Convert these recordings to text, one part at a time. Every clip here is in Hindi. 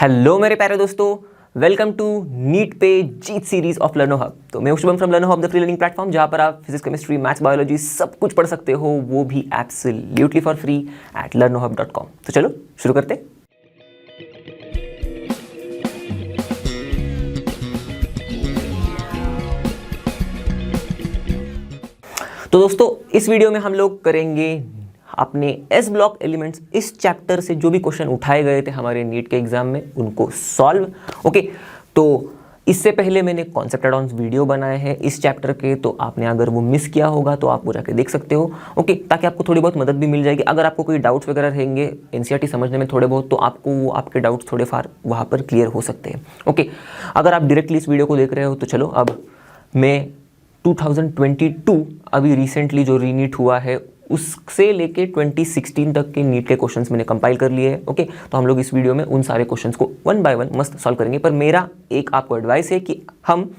हेलो मेरे प्यारे दोस्तों, वेलकम टू नीट पे जीत सीरीज ऑफ लर्नो हब। तो मैं Shubham from लर्नो hub, the free learning platform, जहां पर आप फिजिक्स, केमिस्ट्री, मैथ्स, बायोलॉजी सब कुछ पढ़ सकते हो, वो भी absolutely for free at learnohub.com। तो चलो शुरू करते। तो दोस्तों, इस वीडियो में हम लोग करेंगे अपने एस ब्लॉक एलिमेंट्स, इस चैप्टर से जो भी क्वेश्चन उठाए गए थे हमारे नीट के एग्जाम में, उनको सॉल्व। ओके, तो इससे पहले मैंने कॉन्सेप्ट एड ऑन्स वीडियो बनाए हैं इस चैप्टर के, तो आपने अगर वो मिस किया होगा तो आप वो जाके देख सकते हो। ओके, ताकि आपको थोड़ी बहुत मदद भी मिल जाएगी। अगर आपको कोई डाउट्स वगैरह रहेंगे एनसीईआरटी समझने में थोड़े बहुत, तो आपको वो आपके डाउट्स थोड़े फार वहाँ पर क्लियर हो सकते हैं। ओके, अगर आप डायरेक्टली इस वीडियो को देख रहे हो तो चलो, अब मैं 2022 अभी रिसेंटली जो रीनीट हुआ है उससे लेके 2016 तक के नीट के क्वेश्चंस मैंने कंपाइल कर लिए हैं। ओके, तो हम लोग इस वीडियो में उन सारे क्वेश्चंस को वन बाय वन मस्त सॉल्व करेंगे। पर मेरा एक आपको एडवाइस है कि हम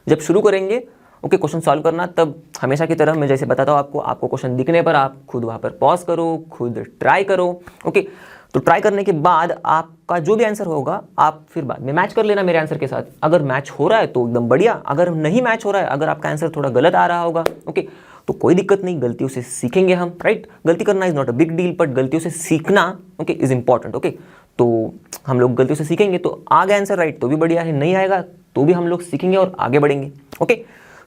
जब शुरू करेंगे क्वेश्चन सॉल्व करना, तब हमेशा की तरह मैं जैसे बताता हूँ आपको क्वेश्चन दिखने पर आप खुद वहाँ पर पॉज करो, खुद ट्राई करो। ओके, तो ट्राई करने के बाद आपका जो भी आंसर होगा आप फिर बाद में मैच कर लेना मेरे आंसर के साथ। अगर मैच हो रहा है तो एकदम बढ़िया, अगर नहीं मैच हो रहा है, अगर आपका आंसर थोड़ा गलत आ रहा होगा, ओके, तो कोई दिक्कत नहीं, गलतियों से सीखेंगे हम, राइट। गलती करना is not a big deal, but गलतियों से सीखना ओके इज इंपॉर्टेंट। ओके, तो हम लोग गलतियों से सीखेंगे, तो आ गया आंसर राइट तो भी बढ़िया है, नहीं आएगा तो भी हम लोग सीखेंगे और आगे बढ़ेंगे। ओके,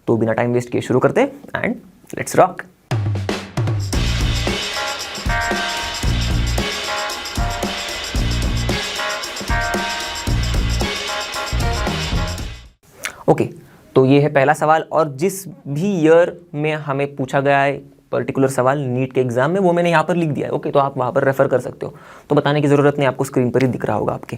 तो बिना टाइम वेस्ट किए शुरू करते हैं एंड लेट्स रॉक। ओके, तो ये है पहला सवाल, और जिस भी ईयर में हमें पूछा गया है पर्टिकुलर सवाल नीट के एग्जाम में, वो मैंने यहाँ पर लिख दिया है। ओके, तो आप वहाँ पर रेफर कर सकते हो, तो बताने की ज़रूरत नहीं, आपको स्क्रीन पर ही दिख रहा होगा आपके।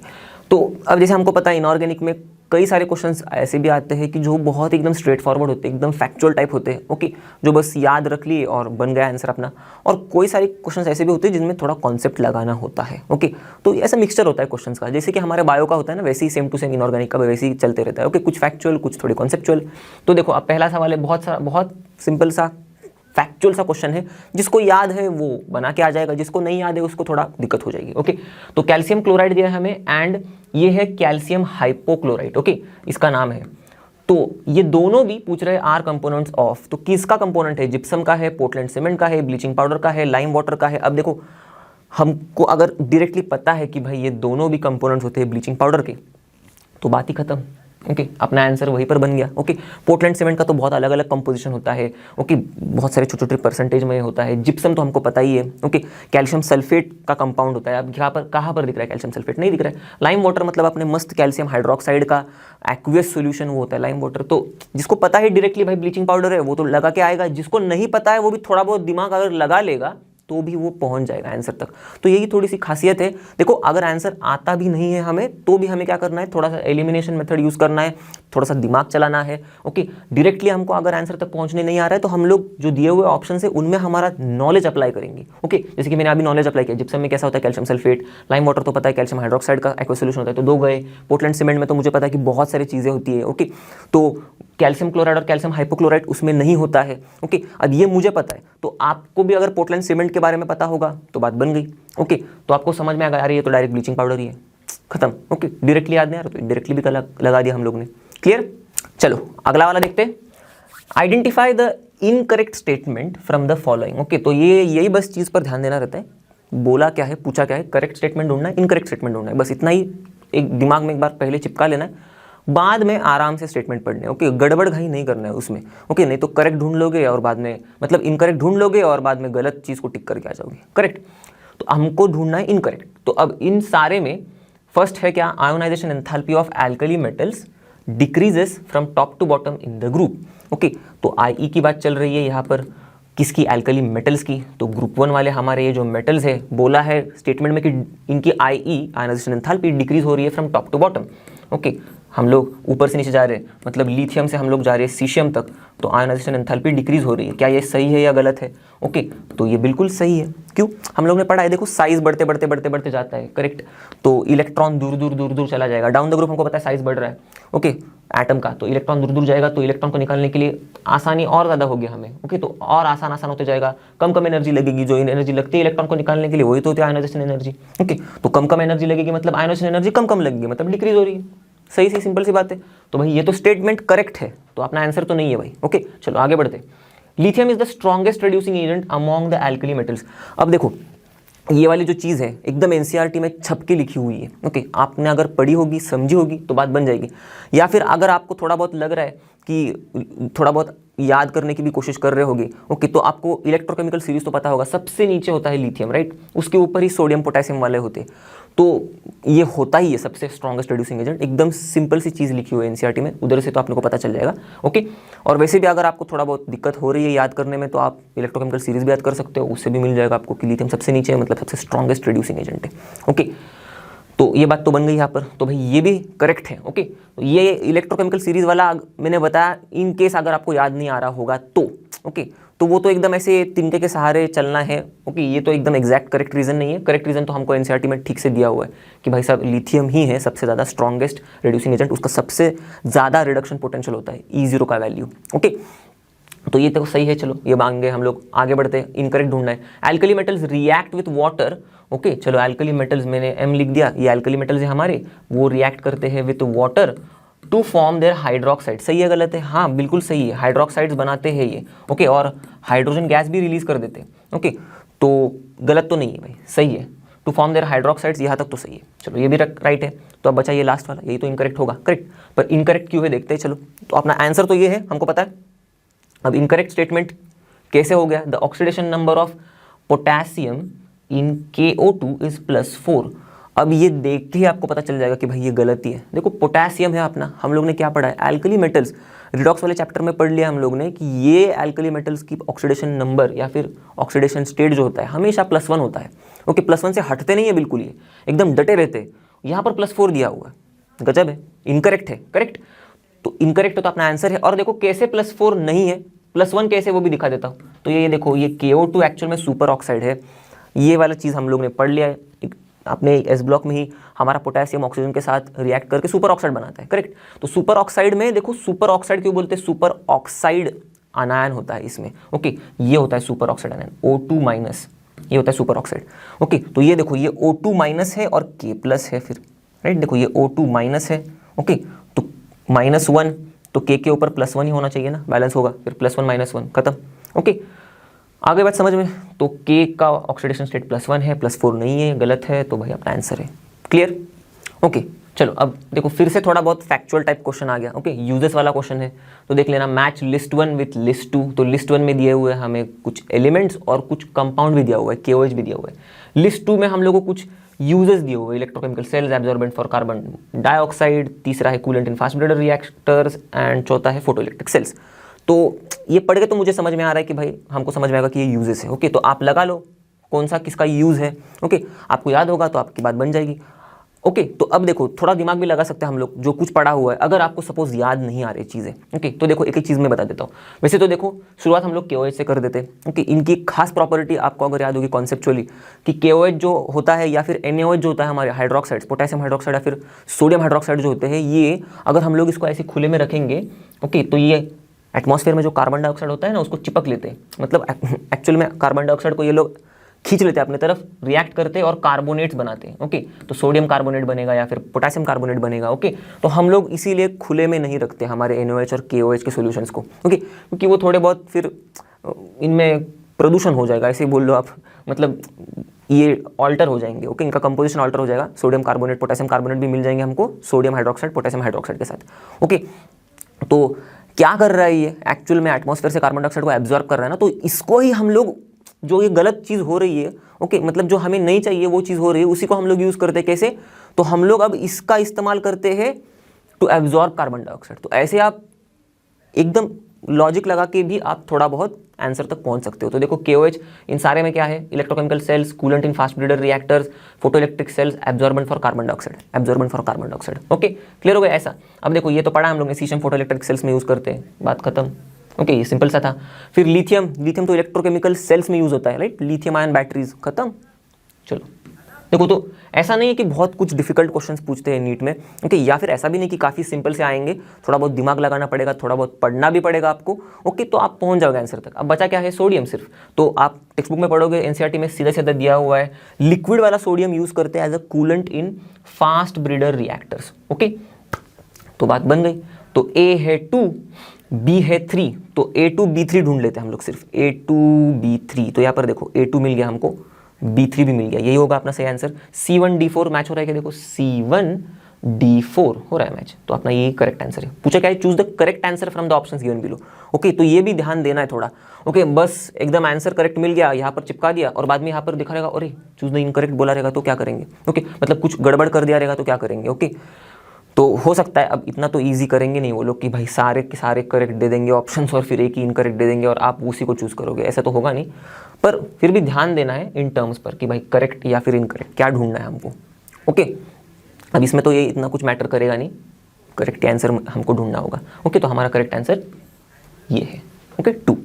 तो अब जैसे हमको पता है इनऑर्गेनिक में कई सारे क्वेश्चंस ऐसे भी आते हैं कि जो बहुत एकदम स्ट्रेट फॉरवर्ड होते हैं, एकदम फैक्चुअल टाइप होते हैं। ओके, जो बस याद रख लिए और बन गया आंसर अपना। और कोई सारे क्वेश्चंस ऐसे भी होते हैं जिनमें थोड़ा कॉन्सेप्ट लगाना होता है। ओके, तो ऐसा मिक्सचर होता है क्वेश्चंस का, जैसे कि हमारे बायो का होता है ना, वैसे ही सेम टू सेम इनऑर्गेनिक का वैसे ही चलते रहता है। ओके, कुछ फैक्चुअल, कुछ थोड़े कॉन्सेप्चुअल। तो देखो, अब पहला सवाल है, बहुत सिंपल सा फैक्चुअल सा क्वेश्चन है, जिसको याद है वो बना के आ जाएगा, जिसको नहीं याद है उसको थोड़ा दिक्कत हो जाएगी। ओके, तो कैल्शियम क्लोराइड दिया है हमें, एंड ये है कैल्शियम हाइपोक्लोराइड। ओके, इसका नाम है। तो ये दोनों भी पूछ रहे हैं आर कंपोनेंट्स ऑफ, तो किसका कंपोनेंट है? जिप्सम का है, पोर्टलैंड सीमेंट का है, ब्लीचिंग पाउडर का है, लाइम वाटर का है। अब देखो, हमको अगर डायरेक्टली पता है कि भाई ये दोनों भी कंपोनेंट्स होते हैं ब्लीचिंग पाउडर के, तो बात ही खत्म। ओके, अपना आंसर वहीं पर बन गया। ओके, पोर्टलैंड सीमेंट का तो बहुत अलग अलग कंपोजिशन होता है। ओके, बहुत सारे छोटे छोटे परसेंटेज में होता है। जिप्सम तो हमको पता ही है। ओके, कैल्शियम सल्फेट का कंपाउंड होता है। अब यहाँ पर कहाँ पर दिख रहा है कैल्शियम सल्फेट? नहीं दिख रहा है। लाइम वाटर मतलब अपने मस्त कैल्शियम हाइड्रोक्साइड का एक्वियस सोल्यूशन वो होता है लाइम वाटर। तो जिसको पता है डायरेक्टली भाई ब्लीचिंग पाउडर है, वो तो लगा के आएगा। जिसको नहीं पता है वो भी थोड़ा बहुत दिमाग अगर लगा लेगा तो भी वो पहुंच जाएगा आंसर तक। तो यही थोड़ी सी खासियत है। देखो, अगर आंसर आता भी नहीं है हमें, तो भी हमें क्या करना है, थोड़ा सा एलिमिनेशन मेथड यूज करना है, थोड़ा सा दिमाग चलाना है। ओके, डायरेक्टली हमको अगर आंसर तक पहुंचने नहीं आ रहा है, तो हम लोग जो दिए हुए ऑप्शन है उनमें हमारा नॉलेज अप्लाई करेंगे। ओके, जैसे कि मैंने अभी नॉलेज अप्लाई किया, जिप्सम में कैसा होता है कैल्शियम सल्फेट, लाइम वाटर तो पता है कैल्शियम हाइड्रोक्साइड का एक्वस सोल्यूशन होता है, तो दो गए। पोर्टलैंड सीमेंट में तो मुझे पता है कि बहुत सारी चीजें होती है। ओके, तो कैल्शियम क्लोराइड और कैल्शियम हाइपोक्लोराइड उसमें नहीं होता है। ओके, अब ये मुझे पता है, तो आपको भी अगर पोर्टलैंड सीमेंट के बारे में पता होगा तो बात बन गई। ओके, तो आपको समझ में आ गया, यार ये तो डायरेक्ट ब्लीचिंग पाउडर ही है, खत्म। ओके, डायरेक्टली याद नहीं आ रहा तो डायरेक्टली भी लगा दिया हम लोग ने। क्लियर? चलो अगला वाला देखते हैं। Identify the incorrect statement from the following. Okay, तो ये यही बस चीज पर ध्यान देना रहता है। बोला क्या है, पूछा क्या है, करेक्ट स्टेटमेंट ढूंढना है, इनकरेक्ट स्टेटमेंट ढूंढना है, बस इतना ही एक दिमाग में एक बार पहले चिपका लेना है, बाद में आराम से स्टेटमेंट पढ़ने। ओके, गड़बड़ घाई नहीं करना है उसमें। ओके, नहीं तो करेक्ट ढूंढ लोगे और बाद में मतलब इनकरेक्ट ढूंढ लोगे और बाद में गलत चीज को टिक करके आ जाओगे। करेक्ट, तो हमको ढूंढना है इनकरेक्ट। तो अब इन सारे में फर्स्ट है क्या, ionization enthalpy of alkali metals decreases from top to bottom in the group. Okay, तो आई की बात चल रही है यहाँ पर, किसकी? एल्कली मेटल्स की। तो ग्रुप 1 वाले हमारे ये जो मेटल्स है, बोला है स्टेटमेंट में कि इनकी आयोनाइजेशन एंथैल्पी डिक्रीज हो रही है from top to bottom. Okay, हम लोग ऊपर से नीचे जा रहे हैं, मतलब लिथियम से हम लोग जा रहे हैं सीशियम तक, तो आयोनाइजेशन एंथैल्पी डिक्रीज हो रही है। क्या ये सही है या गलत है? ओके, तो ये बिल्कुल सही है। क्यों? हम लोग ने पढ़ा है, देखो साइज बढ़ते बढ़ते बढ़ते बढ़ते जाता है, करेक्ट। तो इलेक्ट्रॉन दूर दूर दूर दूर चला जाएगा, डाउन द ग्रुप हमको पता है साइज बढ़ रहा है, ओके, एटम का। तो इलेक्ट्रॉन दूर दूर जाएगा, तो इलेक्ट्रॉन को निकालने के लिए आसानी और ज़्यादा होगी हमें, ओके। तो और आसान आसान होते जाएगा, कम कम एनर्जी लगेगी। जो एनर्जी लगती है इलेक्ट्रॉन को निकालने के लिए वही तो होती है आयोनाइजेशन एनर्जी, ओके। तो कम कम एनर्जी लगेगी मतलब आयोनाइजेशन एनर्जी कम कम लगेगी, मतलब डिक्रीज हो रही है। सही सी सिंपल सी बात है। तो भाई ये तो स्टेटमेंट करेक्ट है, तो अपना आंसर तो नहीं है भाई, ओके। चलो आगे बढ़ते। Lithium is the strongest reducing agent among the alkali metals. अब देखो ये वाली जो चीज़ है एकदम एनसीईआरटी में छप के लिखी हुई है, ओके। आपने अगर पढ़ी होगी, समझी होगी तो बात बन जाएगी। या फिर अगर आपको थोड़ा बहुत लग रहा है कि थोड़ा बहुत याद करने की भी कोशिश कर रहे होगे, ओके, तो आपको इलेक्ट्रोकेमिकल सीरीज तो पता होगा, सबसे नीचे होता है लिथियम, राइट। उसके ऊपर ही सोडियम पोटेशियम वाले होते हैं। तो ये होता ही है सबसे स्ट्रॉन्गेस्ट रिड्यूसिंग एजेंट। एकदम सिंपल सी चीज़ लिखी हुई है एनसीईआरटी में, उधर से तो आपको पता चल जाएगा, ओके। और वैसे भी अगर आपको थोड़ा बहुत दिक्कत हो रही है याद करने में, तो आप इलेक्ट्रोकेमिकल सीरीज भी याद कर सकते हो, उससे भी मिल जाएगा आपको कि लिथियम सबसे नीचे है, मतलब सबसे स्ट्रॉन्गेस्ट रिड्यूसिंग एजेंट है, ओके। तो ये बात तो बन गई यहाँ पर। तो भाई ये भी करेक्ट है, ओके। तो ये इलेक्ट्रोकेमिकल सीरीज वाला मैंने बताया, इन केस अगर आपको याद नहीं आ रहा होगा तो, ओके। तो वो तो एकदम ऐसे तिनके के सहारे चलना है, ओके। ये तो एकदम एग्जैक्ट करेक्ट रीजन नहीं है। करेक्ट रीजन तो हमको एनसीईआरटी में ठीक से दिया हुआ है कि भाई साहब लिथियम ही है सबसे ज़्यादा स्ट्रॉन्गेस्ट रिड्यूसिंग एजेंट, उसका सबसे ज़्यादा रिडक्शन पोटेंशियल होता है, E0 का वैल्यू, ओके। तो ये तो सही है। चलो ये मांग गए, हम लोग आगे बढ़ते हैं। इनकरेक्ट ढूंढना है। Alkali metals react with water, okay. चलो एल्कली मेटल्स मैंने M लिख दिया, ये एल्कली मेटल्स है हमारे, वो रिएक्ट करते हैं with water to form their hydroxide. सही है गलत है? हाँ बिल्कुल सही है, हाइड्रोक्साइड्स बनाते हैं ये, ओके। और हाइड्रोजन गैस भी रिलीज कर देते हैं, ओके। तो गलत तो नहीं है भाई, सही है। टू फॉर्म देयर हाइड्रोक्साइड्स, यहाँ तक तो सही है। चलो ये भी राइट है। तो अब बचा ये लास्ट वाला, यही तो इनकरेक्ट होगा, करेक्ट। पर इनकरेक्ट क्यों है देखते हैं। चलो तो अपना आंसर तो ये है, हमको पता है। अब इनकरेक्ट स्टेटमेंट कैसे हो गया? The oxidation number of potassium in KO2 is +4। अब ये देखते ही आपको पता चल जाएगा कि भाई ये गलती है। देखो पोटेशियम है अपना, हम लोग ने क्या पढ़ा है, एल्कली मेटल्स, रिडॉक्स वाले चैप्टर में पढ़ लिया हम लोग ने कि ये एल्कली मेटल्स की ऑक्सीडेशन नंबर या फिर ऑक्सीडेशन स्टेट जो होता है हमेशा +1 होता है, ओके। +1 से हटते नहीं है बिल्कुल, ये एकदम डटे रहते हैं। यहाँ पर +4 दिया हुआ है, गजब है। इनकरेक्ट है, करेक्ट। तो इनकरेक्ट तो अपना आंसर है। और देखो कैसे +4 नहीं है, +1 कैसे, वो भी दिखा देता हूँ। तो ये देखो, ये KO2 एक्चुअल में सुपर ऑक्साइड है। ये वाला चीज़ हम लोग ने पढ़ लिया है अपने S ब्लॉक में ही। हमारा पोटेशियम ऑक्सीजन के साथ रिएक्ट करके सुपर ऑक्साइड बनाता है, करेक्ट। तो सुपर ऑक्साइड में देखो, सुपर ऑक्साइड क्यों बोलते हैं? सुपर ऑक्साइड अनायन होता है इसमें, ओके। ये होता है सुपर ऑक्साइड अनायन, O2-, ये होता है सुपर ऑक्साइड, ओके। तो ये देखो, ये O2- है और K+ है फिर, राइट। देखो ये O2- है, ओके। तो -1, तो K के ऊपर +1 ही होना चाहिए ना, बैलेंस होगा, फिर +1 -1 खत्म, ओके। आगे बात समझ में। तो K का ऑक्सीडेशन स्टेट +1 है, +4 नहीं है, गलत है। तो भाई अपना आंसर है, क्लियर, ओके। चलो अब देखो फिर से थोड़ा बहुत फैक्चुअल टाइप क्वेश्चन आ गया, ओके। यूजेस वाला क्वेश्चन है, तो देख लेना। Match list 1 with list 2। तो लिस्ट 1 में दिए हुए हमें कुछ एलिमेंट्स और कुछ कंपाउंड भी दिया हुआ है, KOH भी दिया हुआ है। लिस्ट 2 में हम लोगों को कुछ यूजेस दिए हुए, electrochemical cells, absorbent for carbon dioxide, तीसरा है coolant in fast breeder reactors, and चौथा है फोटो इलेक्ट्रिक सेल्स। तो ये पढ़ के तो मुझे समझ में आ रहा है कि भाई हमको समझ में आएगा कि ये यूजेस है, ओके। तो आप लगा लो कौन सा किसका यूज़ है, ओके। आपको याद होगा तो आपकी बात बन जाएगी, ओके। तो अब देखो थोड़ा दिमाग भी लगा सकते हैं हम लोग, जो कुछ पढ़ा हुआ है। अगर आपको सपोज याद नहीं आ रही चीज़ें, ओके, तो देखो एक एक चीज़ मैं बता देता हूँ। वैसे तो देखो शुरुआत हम लोग KOH से कर देते हैं, ओके। इनकी खास प्रॉपर्टी आपको अगर याद होगी कॉन्सेप्चुअली, कि KOH जो होता है या फिर NaOH जो होता है हमारे हाइड्रोक्साइड्स, पोटेशियम हाइड्रोक्साइड या फिर सोडियम हाइड्रोक्साइड जो होते हैं, ये अगर हम लोग इसको ऐसे खुले में रखेंगे, ओके, तो ये एटमॉस्फेयर में जो कार्बन डाइऑक्साइड होता है ना, उसको चिपक लेते हैं। मतलब एक्चुअल में कार्बन डाइऑक्साइड को ये लोग खींच लेते हैं अपने तरफ, रिएक्ट करते हैं और कार्बोनेट्स बनाते हैं, ओके। तो सोडियम कार्बोनेट बनेगा या फिर पोटेशियम कार्बोनेट बनेगा, ओके। तो हम लोग इसीलिए खुले में नहीं रखते हमारे NaOH और KOH के सॉल्यूशंस को, ओके, क्योंकि वो थोड़े बहुत फिर इनमें प्रदूषण हो जाएगा, ऐसे ही बोल लो आप। मतलब ये ऑल्टर हो जाएंगे, ओके। इनका कंपोजिशन ऑल्टर हो जाएगा, सोडियम कार्बोनेट पोटेशियम कार्बोनेट भी मिल जाएंगे हमको सोडियम हाइड्रोक्साइड पोटेशियम हाइड्रोक्साइड के साथ, ओके। तो क्या कर रहा है ये? एक्चुअल में एटमॉस्फेयर से कार्बन डाइऑक्साइड को एब्जॉर्ब कर रहा है ना, तो इसको ही हम लोग, जो ये गलत चीज़ हो रही है, ओके, मतलब जो हमें नहीं चाहिए वो चीज़ हो रही है, उसी को हम लोग यूज़ करते हैं। कैसे? तो हम लोग अब इसका इस्तेमाल करते हैं टू एब्जॉर्ब कार्बन डाइऑक्साइड। तो ऐसे आप एकदम लॉजिक लगा के भी आप थोड़ा बहुत आंसर तक पहुंच सकते हो। तो देखो KOH इन सारे में क्या है? Electrochemical cells, coolant in fast breeder reactors, photo electric sales, absorbent for carbon dioxide, absorbent for carbon dioxide, okay. Clear हो गया ऐसा? अब देखो ये तो पढ़ा हम लोग ने, सीशियम फोटो इलेक्ट्रिक सेल्स में यूज़ करते हैं, बात खत्म। ओके, ये सिंपल सा था। फिर लिथियम, लिथियम तो इलेक्ट्रोकेमिकल सेल्स में यूज होता है, राइट, लिथियम आयन बैटरीज, खत्म। चलो देखो, तो ऐसा नहीं है कि बहुत कुछ डिफिकल्ट क्वेश्चंस पूछते हैं नीट में, ओके, या फिर ऐसा भी नहीं कि काफ़ी सिंपल से आएंगे, थोड़ा बहुत दिमाग लगाना पड़ेगा, थोड़ा बहुत पढ़ना भी पड़ेगा आपको, ओके, तो आप पहुंच जाओगे आंसर तक। अब बचा क्या है, सोडियम सिर्फ। तो आप टेक्स्ट बुक में पढ़ोगे, एनसीईआरटी में सीधा सीधा दिया हुआ है, लिक्विड वाला सोडियम यूज करते हैं as a coolant in fast breeder reactors, okay, तो बात बन गई। तो ए है 2, बी है 3, तो A2B3 ढूंढ लेते हैं हम लोग सिर्फ, A2B3। तो यहाँ पर देखो A2 मिल गया हमको, B3 भी मिल गया, यही होगा अपना सही आंसर। C1D4 मैच हो रहा है क्या, देखो C1D4 हो रहा है मैच, तो अपना यही करेक्ट आंसर है। पूछा क्या है, choose the correct answer from the options given below, okay, तो ये भी ध्यान देना है थोड़ा, ओके, बस एकदम आंसर करेक्ट मिल गया, यहाँ पर चिपका दिया और बाद में यहाँ पर दिखा रहेगा अरे चूज द इनकरेक्ट बोला रहेगा तो क्या करेंगे, ओके, मतलब कुछ गड़बड़ कर दिया रहेगा तो क्या करेंगे, ओके। तो हो सकता है अब इतना तो इजी करेंगे नहीं वो लोग कि भाई सारे के सारे करेक्ट दे देंगे ऑप्शंस और फिर एक ही इनकरेक्ट दे देंगे और आप उसी को चूज करोगे, ऐसा तो होगा नहीं, पर फिर भी ध्यान देना है इन टर्म्स पर कि भाई करेक्ट या फिर इनकरेक्ट क्या ढूंढना है हमको, ओके। अब इसमें तो ये इतना कुछ मैटर करेगा नहीं, करेक्ट आंसर हमको ढूंढना होगा, ओके, तो हमारा करेक्ट आंसर ये है, ओके 2,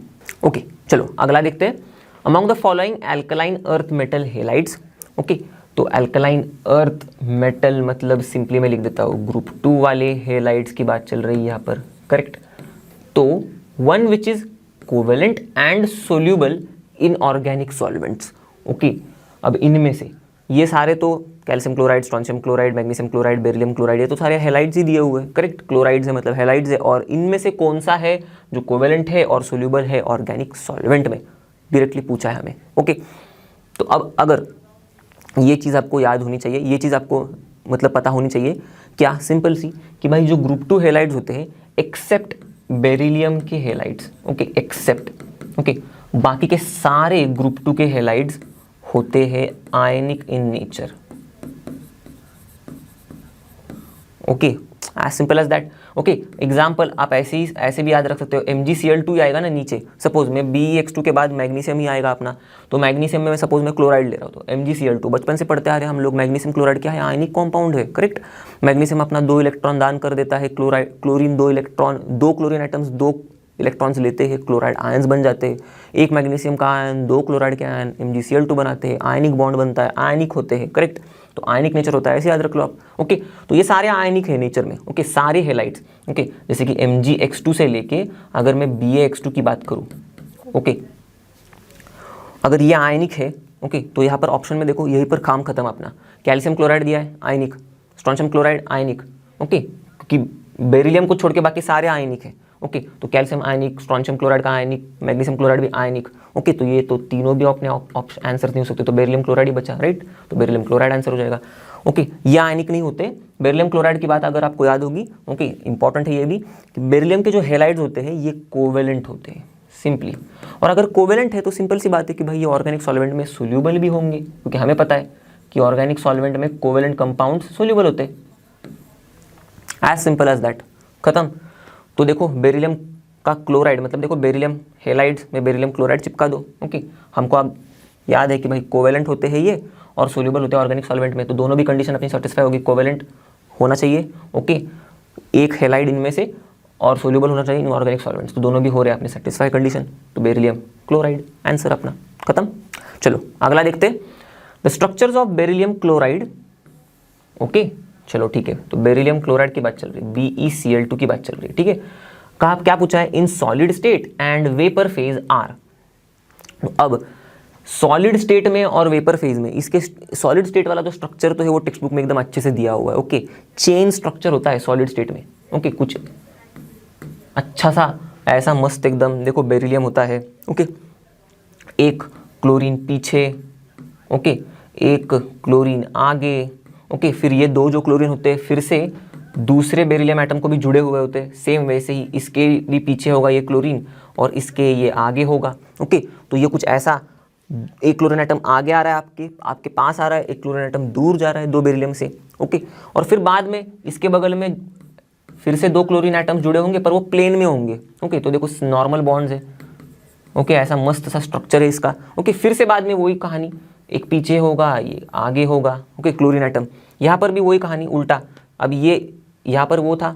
ओके। चलो अगला देखते हैं, among the following alkaline earth metal halides, okay, तो अल्कलाइन अर्थ मेटल मतलब सिंपली मैं लिख देता हूँ ग्रुप 2 वाले हेलाइड्स की बात चल रही है यहाँ पर, करेक्ट। तो one which is covalent and soluble in organic solvents, okay. अब इनमें से ये सारे तो calcium chloride, strontium chloride, magnesium chloride, beryllium chloride, ये तो सारे हेलाइड्स ही दिए हुए हैं, करेक्ट, क्लोराइड्स है मतलब हेलाइड्स है, और इनमें से कौन सा है जो कोवेलेंट है और सोल्यूबल है ऑर्गेनिक सॉल्वेंट में, डायरेक्टली पूछा है हमें, ओके। तो अब अगर ये चीज़ आपको याद होनी चाहिए, ये चीज़ आपको मतलब पता होनी चाहिए, क्या, सिंपल सी, कि भाई जो ग्रुप 2 हेलाइड्स होते हैं एक्सेप्ट बेरिलियम के हेलाइड्स, ओके, एक्सेप्ट, ओके, बाकी के सारे ग्रुप 2 के हेलाइड्स होते हैं ionic in nature, okay, as simple as that, okay. Example आप ऐसे भी याद रख सकते हो, MgCl2 ही आएगा ना नीचे, सपोज में BeX2 के बाद मैग्नीशियम ही आएगा अपना, तो मैग्नीशियम में सपोज मैं क्लोराइड ले रहा हूँ तो MgCl2, बचपन से पढ़ते आ रहे हैं हम लोग, मैग्नीशियम क्लोराइड क्या है, आयनिक कॉम्पाउंड है, करेक्ट। मैग्नीशियम अपना 2 इलेक्ट्रॉन दान कर देता है, chlorine 2 electron, 2 chlorine items 2 electrons लेते हैं, क्लोराइड आयंस बन जाते हैं, एक मैग्नीशियम का आयन 2 क्लोराइड के आयन MgCl2 बनाते हैं, आयनिक बॉन्ड बनता है, आयनिक होते हैं, करेक्ट। तो आयनिक नेचर होता है, ऐसे याद रख लो आप, ओके। तो ये सारे आयनिक है नेचर में, ओके, सारे हेलाइड्स, ओके, जैसे कि MgX2 से लेके अगर मैं BaX2 की बात करूं, ओके, अगर ये आयनिक है, ओके, तो यहाँ पर ऑप्शन में देखो यहीं पर काम खत्म अपना, कैल्शियम क्लोराइड दिया है आयनिक, स्ट्रोंशियम क्लोराइड आयनिक, ओके, क्योंकि बेरिलियम को छोड़ के बाकी सारे आयनिक है, ओके, तो कैल्शियम आयनिक, स्ट्रोंशियम क्लोराइड का आयनिक, मैग्नीशियम क्लोराइड भी आयनिक, ओके, तो ये तो तीनों भी अपने आंसर नहीं हो सकते, तो बेरिलियम क्लोराइड ही बचा, राइट, तो बेरिलियम क्लोराइड आंसर हो जाएगा, ओके। ये आयनिक नहीं होते, बेरिलियम क्लोराइड की बात अगर आपको याद होगी, ओके, इंपॉर्टेंट है ये भी कि बेरिलियम के जो हेलाइड्स होते हैं ये कोवेलेंट होते हैं सिंपली, और अगर कोवेलेंट है तो सिंपल सी बात है कि भाई ये ऑर्गेनिक सॉल्वेंट में सोल्यूबल भी होंगे, क्योंकि हमें पता है कि ऑर्गेनिक सॉल्वेंट में कोवेलेंट कंपाउंड सोल्यूबल होते हैं, एज सिंपल एज दैट, खत्म। तो देखो बेरिलियम का क्लोराइड मतलब देखो बेरिलियम हेलाइड्स में बेरिलियम क्लोराइड चिपका दो, ओके, हमको अब याद है कि भाई कोवेलेंट होते हैं ये और सोल्यूबल होते हैं ऑर्गेनिक सॉल्वेंट में, तो दोनों भी कंडीशन अपनी सेटिस्फाई होगी, कोवेलेंट होना चाहिए, ओके, एक हेलाइड इनमें से और सोल्यूबल होना चाहिए इन ऑर्गेनिक सॉल्वेंट्स, तो दोनों भी हो रहे हैं अपनी सेटिस्फाई कंडीशन, तो बेरिलियम क्लोराइड आंसर अपना खत्म। चलो अगला देखते हैं, the structures of beryllium chloride, okay, चलो ठीक है, तो बेरिलियम क्लोराइड की बात चल रही है, BeCl2 की बात चल रही है, ठीक है। कहा क्या पूछा है, in solid state and vapour phase are. अब सॉलिड स्टेट में और वेपर फेज में, इसके सॉलिड स्टेट वाला जो स्ट्रक्चर तो है वो टेक्स्ट बुक में एकदम अच्छे से दिया हुआ है, ओके, चेन स्ट्रक्चर होता है सॉलिड स्टेट में, ओके, कुछ अच्छा सा ऐसा मस्त एकदम, देखो बेरिलियम होता है, ओके, एक क्लोरीन पीछे, ओके, एक क्लोरीन आगे, ओके, फिर ये 2 जो क्लोरीन होते हैं फिर से दूसरे बेरिलियम एटम को भी जुड़े हुए होते हैं, सेम वैसे ही इसके भी पीछे होगा ये क्लोरीन और इसके ये आगे होगा, ओके। तो ये कुछ ऐसा, एक क्लोरीन एटम आगे आ रहा है आपके पास आ रहा है, एक क्लोरीन एटम दूर जा रहा है 2 बेरिलियम से, ओके, और फिर बाद में इसके बगल में फिर से 2 क्लोरीन एटम्स जुड़े होंगे पर वो प्लेन में होंगे, ओके, तो देखो नॉर्मल बॉन्ड्स है, ओके, ऐसा मस्त सा स्ट्रक्चर है इसका, ओके, फिर से बाद में वही कहानी, एक पीछे होगा ये आगे होगा, ओके, क्लोरीन एटम, यहाँ पर भी वही कहानी उल्टा, अब ये यहाँ पर वो था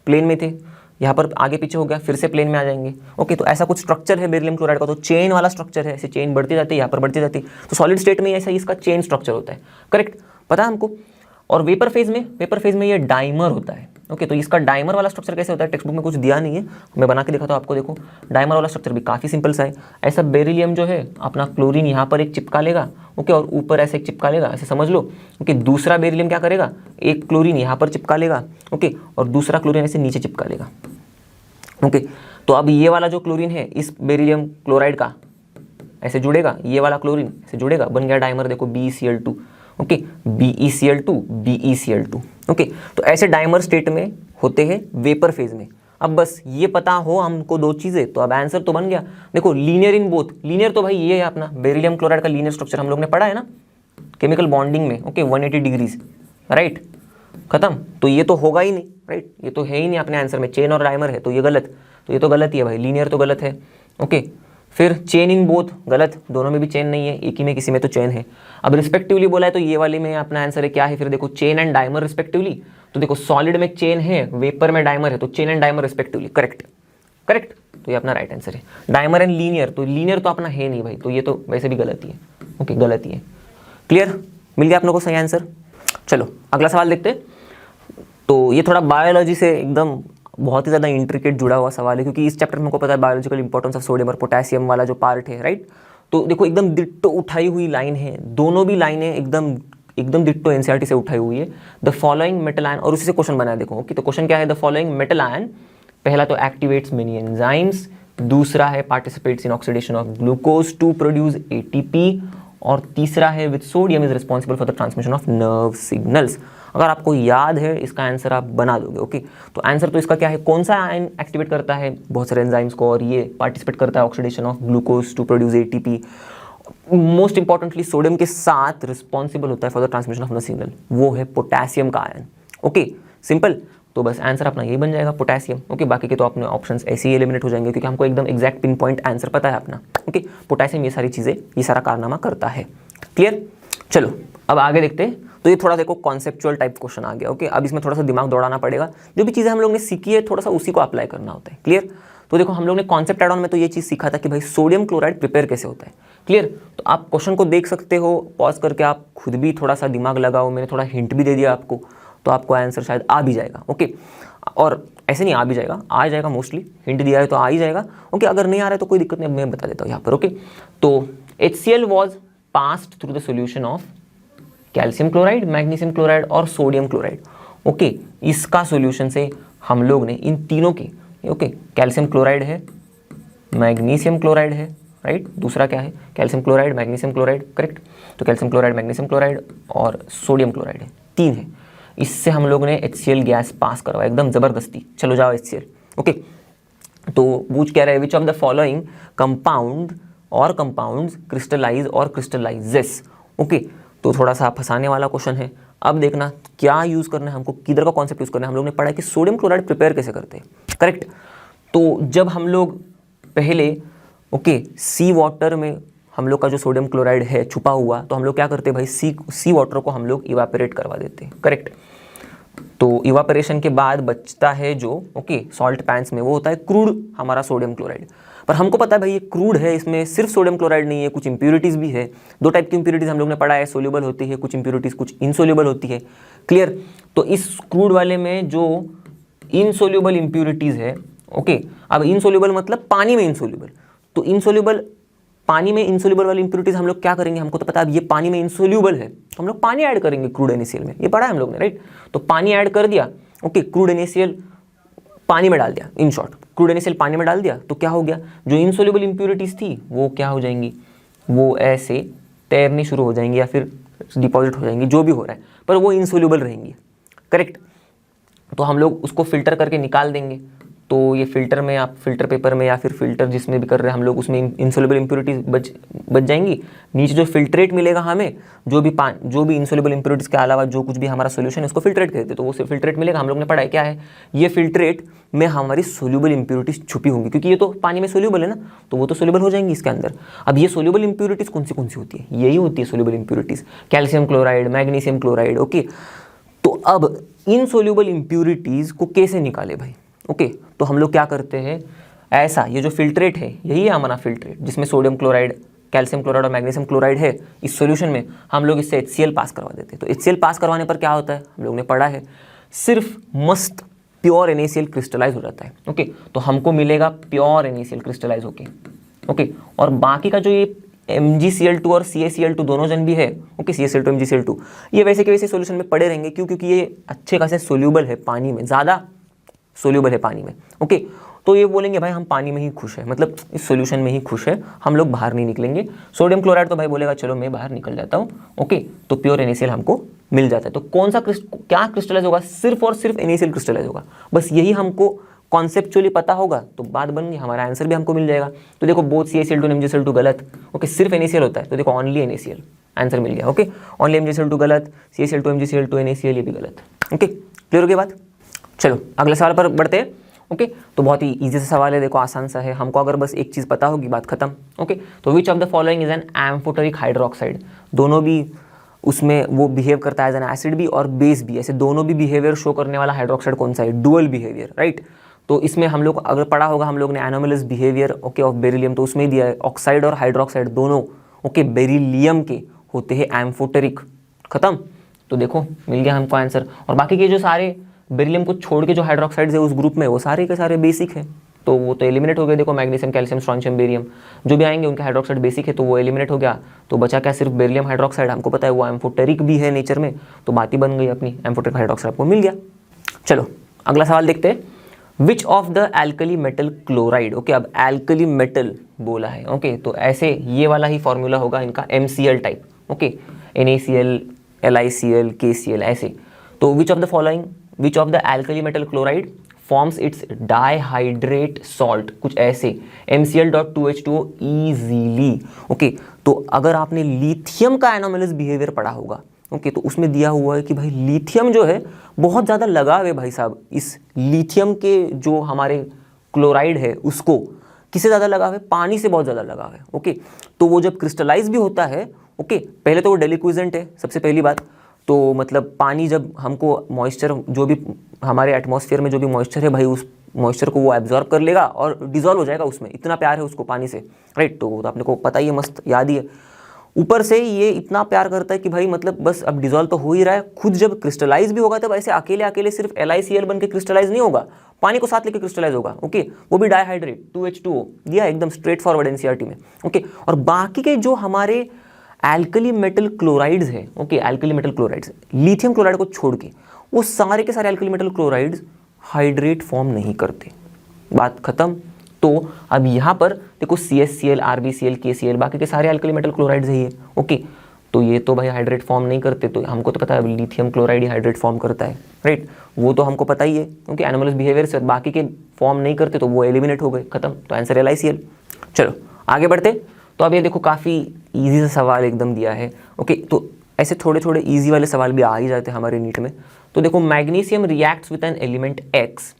प्लेन में थे, यहाँ पर आगे पीछे हो गया, फिर से प्लेन में आ जाएंगे। ओके, तो ऐसा कुछ स्ट्रक्चर है बेरिलियम क्लोराइड का, तो चेन वाला स्ट्रक्चर है, ऐसे चेन बढ़ती जाती है, यहाँ पर बढ़ती जाती है, तो सॉलिड स्टेट में ऐसा इसका चेन स्ट्रक्चर होता है। करेक्ट, पता है हमको। और वेपर फेज में ये डाइमर होता है। ओके, तो इसका डाइमर वाला स्ट्रक्चर कैसे होता है, टेक्स्ट बुक में कुछ दिया नहीं है, मैं बना के दिखाता हूँ आपको। देखो, डाइमर वाला स्ट्रक्चर भी काफ़ी सिंपल सा है। ऐसा बेरिलियम जो है अपना क्लोरीन यहाँ पर एक चिपका लेगा, ओके, और ऊपर ऐसे एक चिपका लेगा, ऐसे समझ लो। ओके, दूसरा बेरिलियम क्या करेगा, एक क्लोरीन यहाँ पर चिपका लेगा, ओके, और दूसरा क्लोरीन ऐसे नीचे चिपका लेगा। ओके, तो अब ये वाला जो क्लोरीन है इस बेरिलियम क्लोराइड का ऐसे जुड़ेगा, ये वाला क्लोरीन ऐसे जुड़ेगा, बन गया डाइमर। देखो BeCl2, okay, BeCl2 BeCl2। Okay, तो ऐसे डाइमर स्टेट में होते हैं वेपर फेज में। अब बस ये पता हो हमको दो चीज़ें, तो अब आंसर तो बन गया। देखो, लीनियर इन बोथ, लीनियर तो भाई ये है अपना बेरिलियम क्लोराइड का लीनियर स्ट्रक्चर हम लोग ने पढ़ा है ना केमिकल बॉन्डिंग में। ओके, 180 डिग्रीज, राइट, खत्म। तो ये तो होगा ही नहीं, राइट, ये तो है ही नहीं अपने आंसर में, चेन और डाइमर है, तो ये गलत, तो ये तो गलत ही है भाई, लीनियर तो गलत है। ओके, फिर चेन इन बोथ गलत, दोनों में भी चेन नहीं है, एक ही में किसी में तो चेन है। अब रिस्पेक्टिवली बोला है तो ये वाले में अपना आंसर है क्या है, फिर देखो चेन एंड डाइमर रिस्पेक्टिवली। तो देखो सॉलिड में चेन है, वेपर में डाइमर है, तो chain and dimer respectively, correct, correct, तो ये अपना राइट आंसर है। डाइमर एंड लीनियर, तो लीनियर तो अपना है नहीं भाई, तो ये तो वैसे भी गलत ही है। ओके, गलत ही है। क्लियर, मिल गया आप लोगों को सही आंसर। चलो अगला सवाल देखते हैं। तो ये थोड़ा बायोलॉजी से एकदम बहुत ही ज़्यादा इंट्रिकेट जुड़ा हुआ सवाल है, क्योंकि इस चैप्टर में हमको पता है बायोलॉजिकल इंपॉर्टेंस ऑफ सोडियम और पोटेशियम वाला जो पार्ट है, राइट। तो देखो एकदम डिट्टो उठाई हुई लाइन है, दोनों भी लाइनें एकदम डिट्टो एनसीईआरटी से उठाई हुई है। द फॉलोइंग मेटल आयन, और उसी से क्वेश्चन बनाया देखो। ओके, तो क्वेश्चन क्या है, द फॉलोइंग मेटल आयन, पहला तो एक्टिवेट्स मेनी एंजाइम्स, दूसरा है participates in oxidation of glucose to produce ATP, और तीसरा है with sodium is responsible for the transmission of nerve signals. अगर आपको याद है इसका आंसर आप बना दोगे। ओके, तो आंसर तो इसका क्या है, कौन सा आयन एक्टिवेट करता है बहुत सारे एंजाइम्स को, और ये पार्टिसिपेट करता है oxidation of glucose to produce ATP। Most importantly sodium के साथ रिस्पॉन्सिबल होता है for the transmission of the signal, वो है पोटेशियम का आयन। ओके, सिंपल, तो बस आंसर अपना यही बन जाएगा, पोटेशियम। ओके, बाकी के तो अपने ऑप्शंस ऐसे ही एलिमिनेट हो जाएंगे, क्योंकि हमको एकदम एग्जैक्ट पिन पॉइंट आंसर पता है अपना। ओके, पोटेशियम ये सारी चीज़ें, ये सारा कारनामा करता है। क्लियर, चलो अब आगे देखते हैं। तो ये थोड़ा देखो कॉन्सेप्चुअल टाइप क्वेश्चन आ गया। ओके, अब इसमें थोड़ा सा दिमाग दौड़ाना पड़ेगा, जो भी चीज़ें हम लोग ने सीखी है थोड़ा सा उसी को अप्लाई करना होता है। क्लियर, तो देखो हम लोग ने कॉन्सेप्ट एड ऑन में तो ये चीज़ सीखा था कि भाई सोडियम क्लोराइड प्रिपेयर कैसे होता है। क्लियर, तो आप क्वेश्चन को देख सकते हो, पॉज करके आप खुद भी थोड़ा सा दिमाग लगाओ, मैंने थोड़ा हिंट भी दे दिया आपको, तो आपको आंसर शायद आ भी जाएगा। ओके, और ऐसे नहीं आ भी जाएगा, आ जाएगा, मोस्टली हिंट दिया है तो आ ही जाएगा। ओके, अगर नहीं आ रहा है तो कोई दिक्कत नहीं, मैं बता देता हूँ यहाँ पर। ओके, तो HCl was passed through the solution of calcium chloride, magnesium chloride और सोडियम क्लोराइड। ओके, इसका सॉल्यूशन से हम लोग ने इन तीनों की, ओके, कैल्शियम क्लोराइड है, मैग्नीशियम क्लोराइड है, राइट, दूसरा क्या है, calcium chloride, magnesium chloride, correct. तो कैल्शियम क्लोराइड, मैग्नीशियम क्लोराइड और सोडियम क्लोराइड है, तीन है। इससे हम लोग ने HCl गैस पास करवाया एकदम ज़बरदस्ती, चलो जाओ HCl। ओके, तो पूछ क्या रहा है, विच ऑफ द फॉलोइंग कंपाउंड और कंपाउंड्स क्रिस्टलाइज और क्रिस्टलाइजेस। ओके, तो थोड़ा सा फंसाने वाला क्वेश्चन है। अब देखना क्या यूज़ करना है हमको, किधर का कॉन्सेप्ट यूज़ करना है। हम लोग ने पढ़ा है कि सोडियम क्लोराइड प्रिपेयर कैसे करते हैं, करेक्ट। तो जब हम लोग पहले, ओके, सी वाटर में हम लोग का जो सोडियम क्लोराइड है छुपा हुआ, तो हम लोग क्या करते हैं भाई, सी वाटर को हम लोग इवापोरेट करवा देते हैं, करेक्ट। तो इवापोरेशन के बाद बचता है जो, ओके, सॉल्ट पैंस में, वो होता है क्रूड हमारा सोडियम क्लोराइड। पर हमको पता है भाई ये क्रूड है, इसमें सिर्फ सोडियम क्लोराइड नहीं है, कुछ इंप्यूरिटीज़ भी है। दो टाइप की इंप्यूरिटीज़ हम लोग ने पढ़ा है, सोल्यूबल होती है कुछ इंप्यूरिटीज़, कुछ इनसोल्यूबल होती है। क्लियर, तो इस क्रूड वाले में जो इनसोल्यूबल इंप्यूरिटीज़ है, ओके, अब इनसोल्यूबल मतलब पानी में इनसोल्यूबल, तो इनसोल्यूबल, पानी में इनसोल्यूबल वाली इंप्यूरिटीज हम लोग क्या करेंगे, हमको तो पता है अब ये पानी में इनसोल्यूबल है, तो हम लोग पानी ऐड करेंगे क्रूड NaCl में, ये पढ़ा है हम लोग ने, राइट। तो पानी ऐड कर दिया, ओके, क्रूड NaCl पानी में डाल दिया, इन शॉर्ट क्रूड NaCl पानी में डाल दिया, तो क्या हो गया, जो इनसोल्यूबल इंप्यूरिटीज थी वो क्या हो जाएंगी, वो ऐसे तैरनी शुरू हो जाएंगी या फिर डिपॉजिट हो जाएंगी, जो भी हो रहा है, पर वो इनसोल्यूबल रहेंगी, करेक्ट। तो हम लोग उसको फिल्टर करके निकाल देंगे। तो ये फिल्टर में, आप फिल्टर पेपर में या फिर फिल्टर जिसमें भी कर रहे हैं हम लोग, उसमें इनसोल्यूबल इंप्यूरिटीज बच जाएंगी। नीचे जो फिल्ट्रेट मिलेगा हमें, जो भी इनसोल्यूबल इंप्यूरिटीज के अलावा जो कुछ भी हमारा सोल्यूशन है उसको फिल्ट्रेट कहते हैं, तो वो फिल्ट्रेट मिलेगा। हम लोग ने पढ़ा है क्या है, ये फिल्ट्रेट में हमारी सोल्यूबल इंप्यूरिटीज छुपी होंगी, क्योंकि ये तो पानी में सोल्यूबल है ना, तो वो तो सोल्यूबल हो जाएंगी इसके अंदर। अब ये सोल्यूबल इंप्यूरिटीज कौन सी होती है, यही होती है soluble impurities, calcium chloride, magnesium chloride, okay. तो अब इनसोल्यूबल इंप्यूरिटीज को कैसे निकाले भाई, ओके, तो हम लोग क्या करते हैं, ऐसा ये जो फिल्ट्रेट है यही है हमारा फिल्ट्रेट, जिसमें सोडियम क्लोराइड, कैल्शियम क्लोराइड और मैग्नीशियम क्लोराइड है, इस सॉल्यूशन में हम लोग इससे HCl पास करवा देते हैं। तो HCl पास करवाने पर क्या होता है, हम लोग ने पढ़ा है, सिर्फ मस्त प्योर NaCl क्रिस्टलाइज हो जाता है। ओके, तो हमको मिलेगा प्योर NaCl क्रिस्टलाइज होके। ओके, और बाकी का जो ये MgCl2 और CaCl2 दोनों जन भी है, ओके, CaCl2 MgCl2, ये वैसे के वैसे सॉल्यूशन में पड़े रहेंगे। क्यों? क्योंकि ये अच्छे खासे सोल्यूबल है पानी में, ज़्यादा सोल्यूबल है पानी में। ओके, तो ये बोलेंगे भाई हम पानी में ही खुश है, मतलब इस सॉल्यूशन में ही खुश है, हम लोग बाहर नहीं निकलेंगे। सोडियम क्लोराइड तो भाई बोलेगा चलो मैं बाहर निकल जाता हूँ। ओके, तो प्योर NaCl हमको मिल जाता है। तो कौन सा क्या क्रिस्टलाइज होगा, सिर्फ और सिर्फ NaCl क्रिस्टलाइज होगा। बस यही हमको कॉन्सेप्चुअली पता होगा तो बात बन गई, हमारा आंसर भी हमको मिल जाएगा। तो देखो बोथ CaCl2 और MgCl2 गलत। ओके, सिर्फ NaCl होता है, तो देखो ओनली NaCl आंसर मिल गया। ओके, ओनली MgCl2 गलत, CaCl2 MgCl2 NaCl ये भी गलत। ओके, क्लियर हो गई बात? चलो अगले सवाल पर बढ़ते हैं। ओके, तो बहुत ही इजी सा सवाल है, देखो आसान सा है, हमको अगर बस एक चीज़ पता होगी बात खत्म। ओके, तो विच of the following is an amphoteric hydroxide, दोनों भी उसमें वो बिहेव करता है एज एन एसिड भी और बेस भी, ऐसे दोनों भी बिहेवियर शो करने वाला हाइड्रोक्साइड कौन सा है, डुअल बिहेवियर, राइट। तो इसमें हम लोग अगर पढ़ा होगा हम लोग ने anomalous behaviour, okay, of beryllium, तो उसमें ही दिया है ऑक्साइड और हाइड्रोक्साइड दोनों, ओके, बेरिलियम के होते हैं एम्फोटेरिक। खत्म, तो देखो मिल गया हमको आंसर। और बाकी के जो सारे बेरिलियम को छोड़ के जो हाइड्रोक्साइड्स है उस ग्रुप में, वो सारे के सारे बेसिक है, तो वो तो एलिमिनेट हो गए। देखो मैग्नीशियम, कैल्शियम, स्ट्रोंशियम, बेरियम जो भी आएंगे उनके हाइड्रोक्साइड बेसिक है, तो वो एलिमिनेट हो गया। तो बचा क्या, सिर्फ बेरिलियम हाइड्रोक्साइड, हमको पता है वो एम्फोटेरिक भी है नेचर में, तो बात ही बन गई अपनी, एम्फोटेरिक हाइड्रोक्साइड आपको मिल गया। चलो अगला सवाल देखते हैं, विच of the alkali metal chloride, okay, अब एल्कली मेटल बोला है। ओके, तो ऐसे ये वाला ही फॉर्मूला होगा इनका, MCl type, okay, NaCl, LiCl, KCl ऐसे। तो विच of the following, which of the alkali metal chloride forms it's dihydrate salt, कुछ ऐसे, MCl.2H2O इजीली। ओके, तो अगर आपने लिथियम का एनोमलस बिहेवियर पढ़ा होगा, ओके, तो उसमें दिया हुआ है कि भाई लिथियम जो है बहुत ज़्यादा लगाव है भाई साहब, इस लिथियम के जो हमारे क्लोराइड है उसको किससे ज़्यादा लगाव है, पानी से बहुत ज़्यादा लगाव है। ओके, तो वो जब क्रिस्टलाइज भी होता है, ओके, पहले तो वो डेलिक्विजेंट है सबसे पहली बात, तो मतलब पानी जब हमको मॉइस्चर, जो भी हमारे एटमॉस्फेयर में जो भी मॉइस्चर है भाई, उस मॉइस्चर को वो एब्जॉर्ब कर लेगा और डिजोल्व हो जाएगा उसमें, इतना प्यार है उसको पानी से, राइट। तो आपने को पता ही है, मस्त याद ही है। ऊपर से ये इतना प्यार करता है कि भाई मतलब बस अब डिजोल्व तो हो ही रहा है, खुद जब क्रिस्टलाइज भी होगा तब ऐसे अकेले अकेले सिर्फ LiCl बन के क्रिस्टलाइज नहीं होगा, पानी को साथ लेके क्रिस्टलाइज होगा। ओके, वो भी डाइहाइड्रेट 2H2O दिया एकदम स्ट्रेट फॉरवर्ड NCERT में। ओके, और बाकी के जो हमारे एल्कली मेटल क्लोराइड्स है, okay, alkali metal chlorides lithium chloride को छोड़ के वो सारे के सारे alkali metal chlorides hydrate form नहीं करते, बात खत्म। तो अब यहाँ पर देखो CaCl, RbCl, KCl बाकी के सारे एल्कली मेटल क्लोराइड्स है ये, ओके, तो ये तो भाई हाइड्रेट फॉर्म नहीं करते, तो हमको तो पता है लिथियम क्लोराइड ही हाइड्रेट फॉर्म करता है, राइट, वो तो हमको पता ही है, क्योंकि एनोमलस बिहेवियर से बाकी के फॉर्म नहीं करते, तो वो एलिमिनेट हो गए, खत्म, तो आंसर LiCl। चलो आगे बढ़ते। तो अब ये देखो काफ़ी ईजी सा सवाल एकदम दिया है। ओके, तो ऐसे थोड़े थोड़े ईजी वाले सवाल भी आ ही जाते हैं हमारे नीट में। तो देखो magnesium reacts with an element X,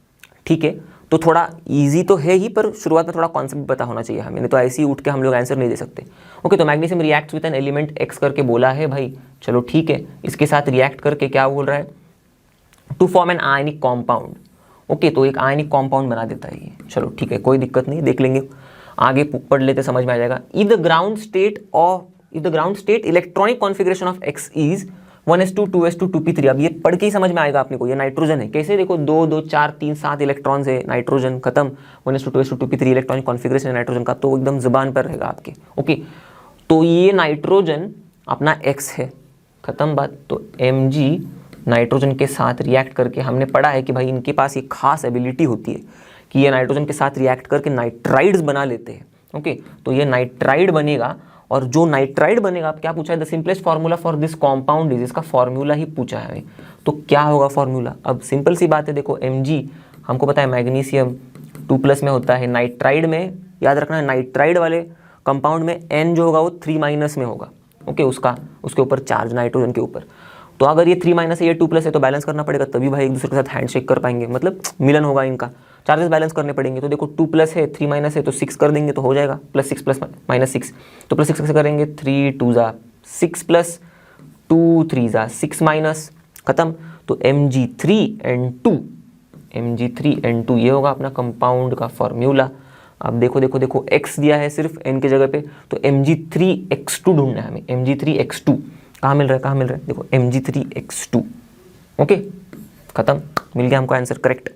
ठीक है, तो थोड़ा इजी तो है ही, पर शुरुआत में थोड़ा कॉन्सेप्ट भी पता होना चाहिए हमें, नहीं तो ऐसे ही उठ के हम लोग आंसर नहीं दे सकते। ओके, तो magnesium reacts with an element X करके बोला है भाई, चलो ठीक है, इसके साथ रिएक्ट करके क्या बोल रहा है, to form an ionic compound. Okay, तो एक आयनिक कॉम्पाउंड बना देता है ये, चलो ठीक है, कोई दिक्कत नहीं, देख लेंगे, आगे पढ़ लेते समझ में आ जाएगा। If the ground state electronic configuration of X is 1s2 2s2 2p3, अब ये पढ़ के ही समझ में आएगा अपने को, ये नाइट्रोजन है, कैसे देखो 2 2 4 3 7 इलेक्ट्रॉन्स है, नाइट्रोजन, खत्म, 1s2 2s2 2p3 electronic configuration है नाइट्रोजन का, तो एकदम जुबान पर रहेगा आपके। ओके, तो ये नाइट्रोजन अपना X है, खत्म बात। तो Mg नाइट्रोजन के साथ रिएक्ट करके, हमने पढ़ा है कि भाई इनके पास एक खास एबिलिटी होती है कि ये नाइट्रोजन के साथ रिएक्ट करके नाइट्राइड्स बना लेते हैं। ओके, तो ये नाइट्राइड बनेगा, और जो नाइट्राइड बनेगा, अब क्या पूछा है, the simplest formula for this compound is, इसका फार्मूला ही पूछा है। तो क्या होगा फार्मूला, अब सिंपल सी बात है, देखो Mg हमको पता है मैग्नीशियम 2+ में होता है, नाइट्राइड में याद रखना है, नाइट्राइड वाले कंपाउंड में N जो होगा वो 3- में होगा। ओके, उसके ऊपर चार्ज नाइट्रोजन के ऊपर, तो अगर ये 3- है, ये 2+ है, तो बैलेंस करना पड़ेगा, तभी भाई एक दूसरे के साथ हैंडशेक कर पाएंगे, मतलब मिलन होगा इनका, चार्जेस बैलेंस करने पड़ेंगे। तो देखो 2+ है, 3- है, तो 6 कर देंगे तो हो जाएगा, +6 + -6, तो +6 कैसे करेंगे, 3 2 ज़ा 6 + 2 3 ज़ा 6 -, खत्म। तो Mg3 and 2 Mg3N2 ये होगा अपना कंपाउंड का फॉर्मूला। अब देखो देखो देखो x दिया है सिर्फ n के जगह पे, तो Mg3x2 ढूंढना है हमें। Mg3x2 कहाँ मिल रहा है, कहाँ मिल रहा है, देखो Mg3x2। ओके, खत्म, मिल गया हमको आंसर करेक्ट।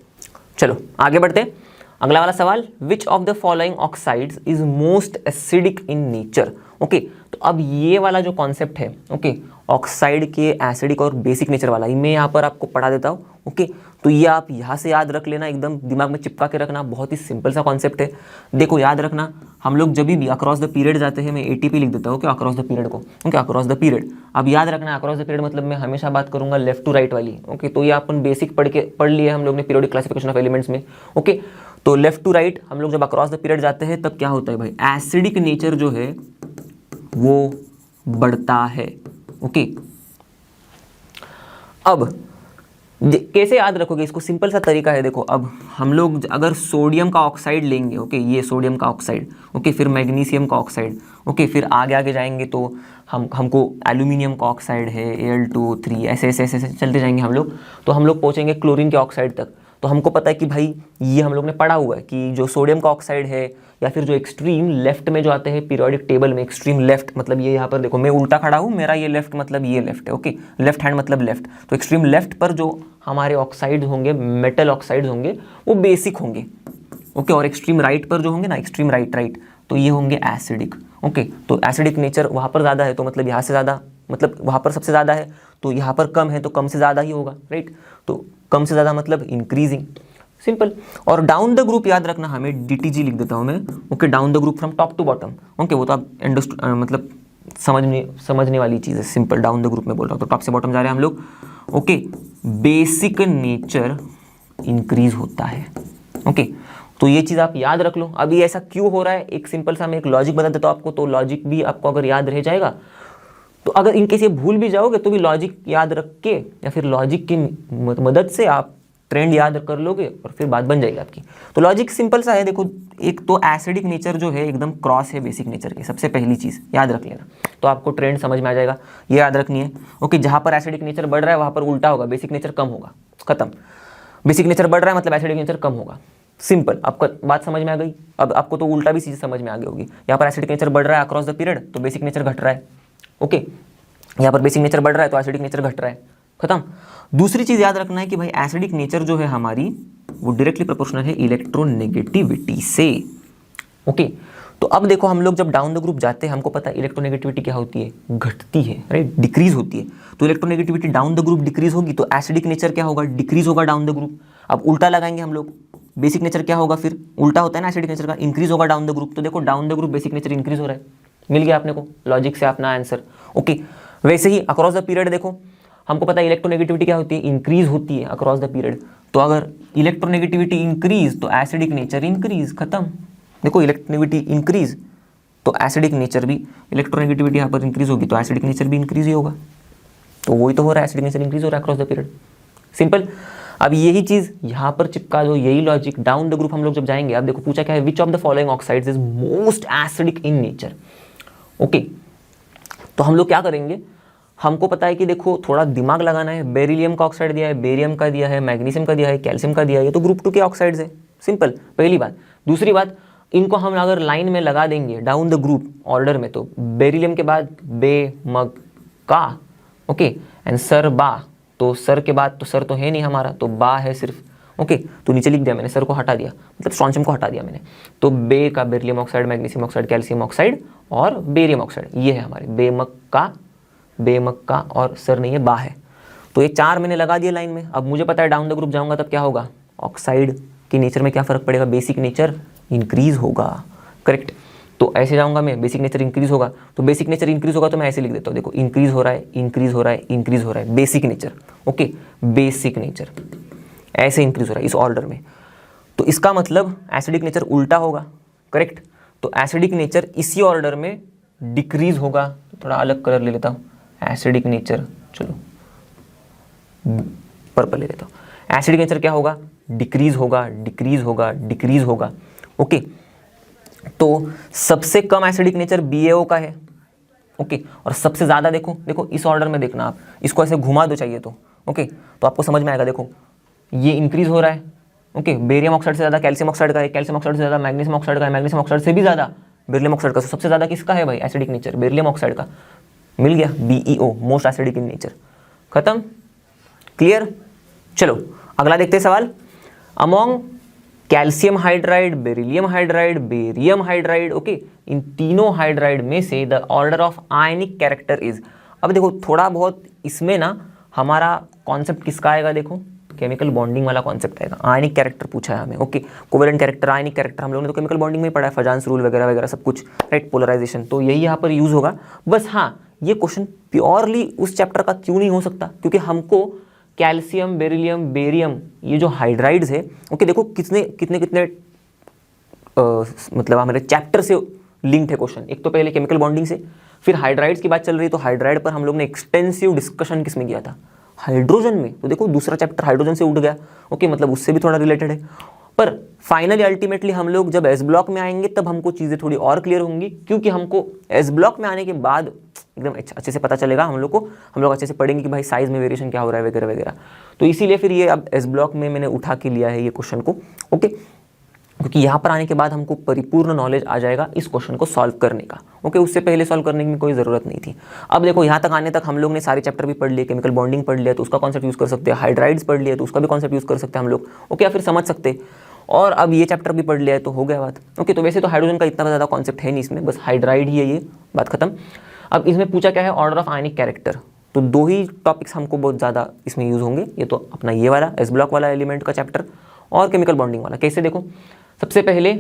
चलो आगे बढ़ते हैं। अगला वाला सवाल, विच of the following oxides is most acidic in nature. Okay, तो अब ये वाला जो कॉन्सेप्ट है, ओके, ऑक्साइड के एसिडिक और बेसिक नेचर वाला, मैं यहाँ पर आपको पढ़ा देता हूँ। ओके, तो ये आप यहाँ से याद रख लेना, एकदम दिमाग में चिपका के रखना, बहुत ही सिंपल सा कॉन्सेप्ट है। देखो याद रखना, हम लोग जब भी अक्रॉस द पीरियड जाते हैं, मैं ATP लिख देता हूँ, ओके, अक्रॉस द पीरियड को, ओके, अक्रॉस द पीरियड। अब याद रखना अक्रॉस द पीरियड मतलब मैं हमेशा बात करूंगा लेफ्ट टू राइट वाली। ओके, तो ये अपन बेसिक पढ़ लिए हम लोग ने पीरियोडिक क्लासिफिकेशन ऑफ एलिमेंट्स में। ओके, तो लेफ्ट टू राइट हम लोग जब अक्रॉस द पीरियड जाते हैं तब क्या होता है भाई, एसिडिक नेचर जो है वो बढ़ता है। ओके, अब कैसे याद रखोगे इसको, सिंपल सा तरीका है। देखो अब हम लोग अगर सोडियम का ऑक्साइड लेंगे, ओके, ये सोडियम का ऑक्साइड, ओके, फिर मैग्नीशियम का ऑक्साइड, ओके, फिर आगे आगे जाएंगे तो हमको एल्यूमिनियम का ऑक्साइड है, Al2O3, ऐसे ऐसे ऐसे चलते जाएंगे हम लोग, तो हम लोग पहुंचेंगे क्लोरीन के ऑक्साइड तक। तो हमको पता है कि भाई ये हम लोग ने पढ़ा हुआ है कि जो सोडियम का ऑक्साइड है, या फिर जो एक्सट्रीम लेफ्ट में जो आते हैं पीरियोडिक टेबल में, एक्सट्रीम लेफ्ट मतलब ये यहाँ पर देखो मैं उल्टा खड़ा हूँ, मेरा ये लेफ्ट मतलब ये लेफ्ट है, ओके, लेफ्ट हैंड मतलब लेफ्ट, तो एक्सट्रीम लेफ्ट पर जो हमारे ऑक्साइड होंगे, मेटल ऑक्साइड होंगे, वो बेसिक होंगे। ओके, और एक्सट्रीम राइट पर जो होंगे ना, एक्सट्रीम राइट, तो ये होंगे एसिडिक। ओके, तो एसिडिक नेचर वहाँ पर ज़्यादा है, तो मतलब यहाँ से ज़्यादा, मतलब वहाँ पर सबसे ज़्यादा है, तो यहाँ पर कम है, तो कम से ज़्यादा ही होगा, राइट। तो कम से ज़्यादा मतलब इंक्रीजिंग, सिंपल। और डाउन द ग्रुप याद रखना हमें, DTG लिख देता हूँ मैं। Okay, down the group from top to bottom. Okay, वो तो आप मतलब समझने वाली चीज़ है, सिंपल। डाउन द ग्रुप में बोल रहा हूँ, तो टॉप से बॉटम जा रहे हैं हम लोग। ओके, बेसिक नेचर इंक्रीज होता है। ओके, तो ये चीज़ आप याद रख लो। अभी ऐसा क्यों हो रहा है, एक सिंपल सा मैं एक लॉजिक बता देता हूँ आपको, तो लॉजिक भी आपको अगर याद रह जाएगा, तो अगर इनकेस ये भूल भी जाओगे तो भी लॉजिक याद रख के या फिर लॉजिक की मदद से आप ट्रेंड याद कर लोगे और फिर बात बन जाएगी आपकी। तो लॉजिक सिंपल सा है, देखो एक तो एसिडिक नेचर जो है एकदम क्रॉस है बेसिक नेचर के, सबसे पहली चीज़ याद रख लेना, तो आपको ट्रेंड समझ में आ जाएगा, ये याद रखनी है। ओके, जहाँ पर एसिडिक नेचर बढ़ रहा है वहाँ पर उल्टा होगा, बेसिक नेचर कम होगा, खत्म। बेसिक नेचर बढ़ रहा है मतलब एसिडिक नेचर कम होगा, सिंपल। आपको बात समझ में आ गई। अब आपको तो उल्टा भी चीज़ समझ में आ गई होगी, यहाँ पर एसिडिक नेचर बढ़ रहा है अक्रॉस द पीरियड, तो बेसिक नेचर घट रहा है। ओके, यहाँ पर बेसिक नेचर बढ़ रहा है तो एसिडिक नेचर घट रहा है, खत्म। दूसरी चीज़ याद रखना है कि भाई एसिडिक नेचर जो है हमारी, वो डायरेक्टली प्रोपोर्शनल है इलेक्ट्रोनेगेटिविटी से। ओके, तो अब देखो हम लोग जब डाउन द ग्रुप जाते हैं, हमको पता है इलेक्ट्रोनेगेटिविटी क्या होती है, घटती है, राइट, डिक्रीज होती है। तो electronegativity down the group decrease होगी, तो एसिडिक नेचर क्या होगा, डिक्रीज होगा डाउन द ग्रुप। अब उल्टा लगाएंगे हम लोग, बेसिक नेचर क्या होगा, फिर उल्टा होता है ना एसिडिक नेचर का, इंक्रीज होगा डाउन द ग्रुप। तो देखो down the group basic nature increase हो रहा है, मिल गया अपने को लॉजिक से अपना आंसर। ओके, वैसे ही अक्रॉस द पीरियड देखो, हमको पता है इलेक्ट्रोनेगेटिविटी क्या होती है, इंक्रीज होती है अक्रॉस द पीरियड। तो अगर इलेक्ट्रोनेगेटिविटी इंक्रीज तो एसिडिक नेचर इंक्रीज, खत्म। देखो इलेक्ट्रोनेगेटिविटी इंक्रीज तो एसिडिक नेचर भी, इलेक्ट्रोनेगेटिविटी यहाँ पर इंक्रीज होगी तो एसिडिक नेचर भी इंक्रीज ही होगा। तो वही तो हो रहा है, एसिडिक नेचर इंक्रीज हो रहा है अक्रॉस द पीरियड, सिंपल। अब यही चीज़ यहाँ पर चिपका दो, यही लॉजिक डाउन द ग्रुप हम लोग जब जाएंगे। अब देखो पूछा क्या है, विच of the following oxides is most acidic in nature. Okay, तो हम लोग क्या करेंगे, हमको पता है कि देखो थोड़ा दिमाग लगाना है, बेरिलियम का ऑक्साइड दिया है, बेरियम का दिया है, मैग्नीशियम का दिया है, कैल्शियम का दिया है, ये तो ग्रुप 2 के ऑक्साइड्स है, सिंपल, पहली बात। दूसरी बात, इनको हम अगर लाइन में लगा देंगे डाउन द ग्रुप ऑर्डर में, तो बेरिलियम के बाद बे मग का, ओके, एंड सर बा, तो सर के बाद तो सर तो है नहीं हमारा, तो बा है सिर्फ। ओके, तो नीचे लिख दिया मैंने, सर को हटा दिया, मतलब स्ट्रॉन्शियम को हटा दिया मैंने। तो बे का beryllium oxide, magnesium oxide, calcium oxide और बेरियम ऑक्साइड, ये है हमारे बेमक का और सर नहीं है, बा है। तो ये 4 मैंने लगा दिए लाइन में। अब मुझे पता है डाउन द ग्रुप जाऊंगा तब क्या होगा, ऑक्साइड के नेचर में क्या फर्क पड़ेगा, बेसिक नेचर इंक्रीज होगा, करेक्ट। तो ऐसे जाऊंगा मैं, बेसिक नेचर इंक्रीज होगा, तो बेसिक नेचर इंक्रीज होगा तो मैं ऐसे लिख देता हूँ, देखो इंक्रीज हो रहा है, इंक्रीज हो रहा है, इंक्रीज हो रहा है, basic nature. Okay, basic nature ऐसे इंक्रीज हो रहा है इस ऑर्डर में, तो इसका मतलब एसिडिक नेचर उल्टा होगा, करेक्ट। तो एसिडिक नेचर इसी ऑर्डर में डिक्रीज होगा। थोड़ा अलग कलर ले लेता हूँ, एसिडिक नेचर, चलो पर्पल ले लेता हूँ। एसिडिक नेचर क्या होगा, डिक्रीज होगा, डिक्रीज होगा, डिक्रीज होगा। ओके, तो सबसे कम एसिडिक नेचर BaO का है। ओके, और सबसे ज़्यादा देखो इस ऑर्डर में देखना, आप इसको ऐसे घुमा दो चाहिए तो। ओके, तो आपको समझ में आएगा, देखो ये इंक्रीज हो रहा है, ओके, बेरियम ऑक्साइड से ज़्यादा कैल्शियम ऑक्साइड का है, कैल्शियम ऑक्साइड से ज़्यादा मैग्नीशियम ऑक्साइड का है, मैग्नीशियम ऑक्साइड से भी ज़्यादा बेरिलियम ऑक्साइड का। सबसे ज़्यादा किसका है भाई एसिडिक नेचर? बेरिलियम ऑक्साइड का। मिल गया, BeO, most acidic in nature. खत्म, क्लियर। चलो अगला देखते हैं सवाल। Among calcium hydride, beryllium hydride, barium hydride, okay, इन तीनों हाइड्राइड में से the order of ionic character is. अब देखो थोड़ा बहुत इसमें ना हमारा कॉन्सेप्ट किसका आएगा, देखो केमिकल बॉन्डिंग वाला कॉन्सेप्ट आएगा। आयनिक कैरेक्टर पूछा है हमें, ओके, कोवेलेंट कैरेक्टर, आयनिक कैरेक्टर हम लोगों ने तो केमिकल बॉन्डिंग में ही पढ़ा है, फजांस रूल वगैरह वगैरह सब कुछ, राइट, पोलराइजेशन, तो यही यहाँ पर यूज होगा। बस हाँ, ये क्वेश्चन प्योरली उस चैप्टर का क्यों नहीं हो सकता, क्योंकि हमको कैल्शियम, बेरिलियम, बेरियम, ये जो हाइड्राइड्स है, ओके, देखो कितने कितने कितने मतलब हमारे चैप्टर से लिंक्ड है क्वेश्चन। एक तो पहले केमिकल बॉन्डिंग से, फिर हाइड्राइड्स की बात चल रही है, तो हाइड्राइड पर हम लोग ने एक्सटेंसिव डिस्कशन किस में किया था, हाइड्रोजन में। तो देखो दूसरा चैप्टर हाइड्रोजन से उठ गया, ओके, मतलब उससे भी थोड़ा रिलेटेड है। पर फाइनली अल्टीमेटली हम लोग जब एस ब्लॉक में आएंगे तब हमको चीज़ें थोड़ी और क्लियर होंगी, क्योंकि हमको एस ब्लॉक में आने के बाद एकदम अच्छे से पता चलेगा हम लोग अच्छे से पढ़ेंगे कि भाई साइज में वेरिएशन क्या हो रहा है वगैरह वगैरह। तो इसीलिए फिर ये अब एस ब्लॉक में मैंने उठा के लिया है ये क्वेश्चन को, ओके, क्योंकि यहाँ पर आने के बाद हमको परिपूर्ण नॉलेज आ जाएगा इस क्वेश्चन को सॉल्व करने का, ओके, उससे पहले सॉल्व करने की कोई ज़रूरत नहीं थी। अब देखो यहाँ तक आने तक हम लोग ने सारे चैप्टर भी पढ़ लिए, केमिकल बॉन्डिंग पढ़ लिया तो उसका कॉन्सेप्ट यूज़ कर सकते हैं, हाइड्राइड्स पढ़ लिया तो उसका भी कॉन्सेप्ट यूज़ कर सकते हैं हम लोग, ओके, या फिर समझ सकते हैं। और अब ये चैप्टर भी पढ़ लिया है तो हो गया बात, ओके। तो वैसे तो हाइड्रोजन का इतना ज़्यादा कॉन्सेप्ट है नहीं इसमें, बस हाइड्राइड ही है, ये बात खत्म। अब इसमें पूछा क्या है, ऑर्डर ऑफ आयनिक कैरेक्टर, तो दो ही टॉपिक्स हमको बहुत ज़्यादा इसमें यूज़ होंगे, ये तो अपना ये वाला एस ब्लॉक वाला एलिमेंट का चैप्टर और केमिकल बॉन्डिंग वाला। कैसे, देखो सबसे पहले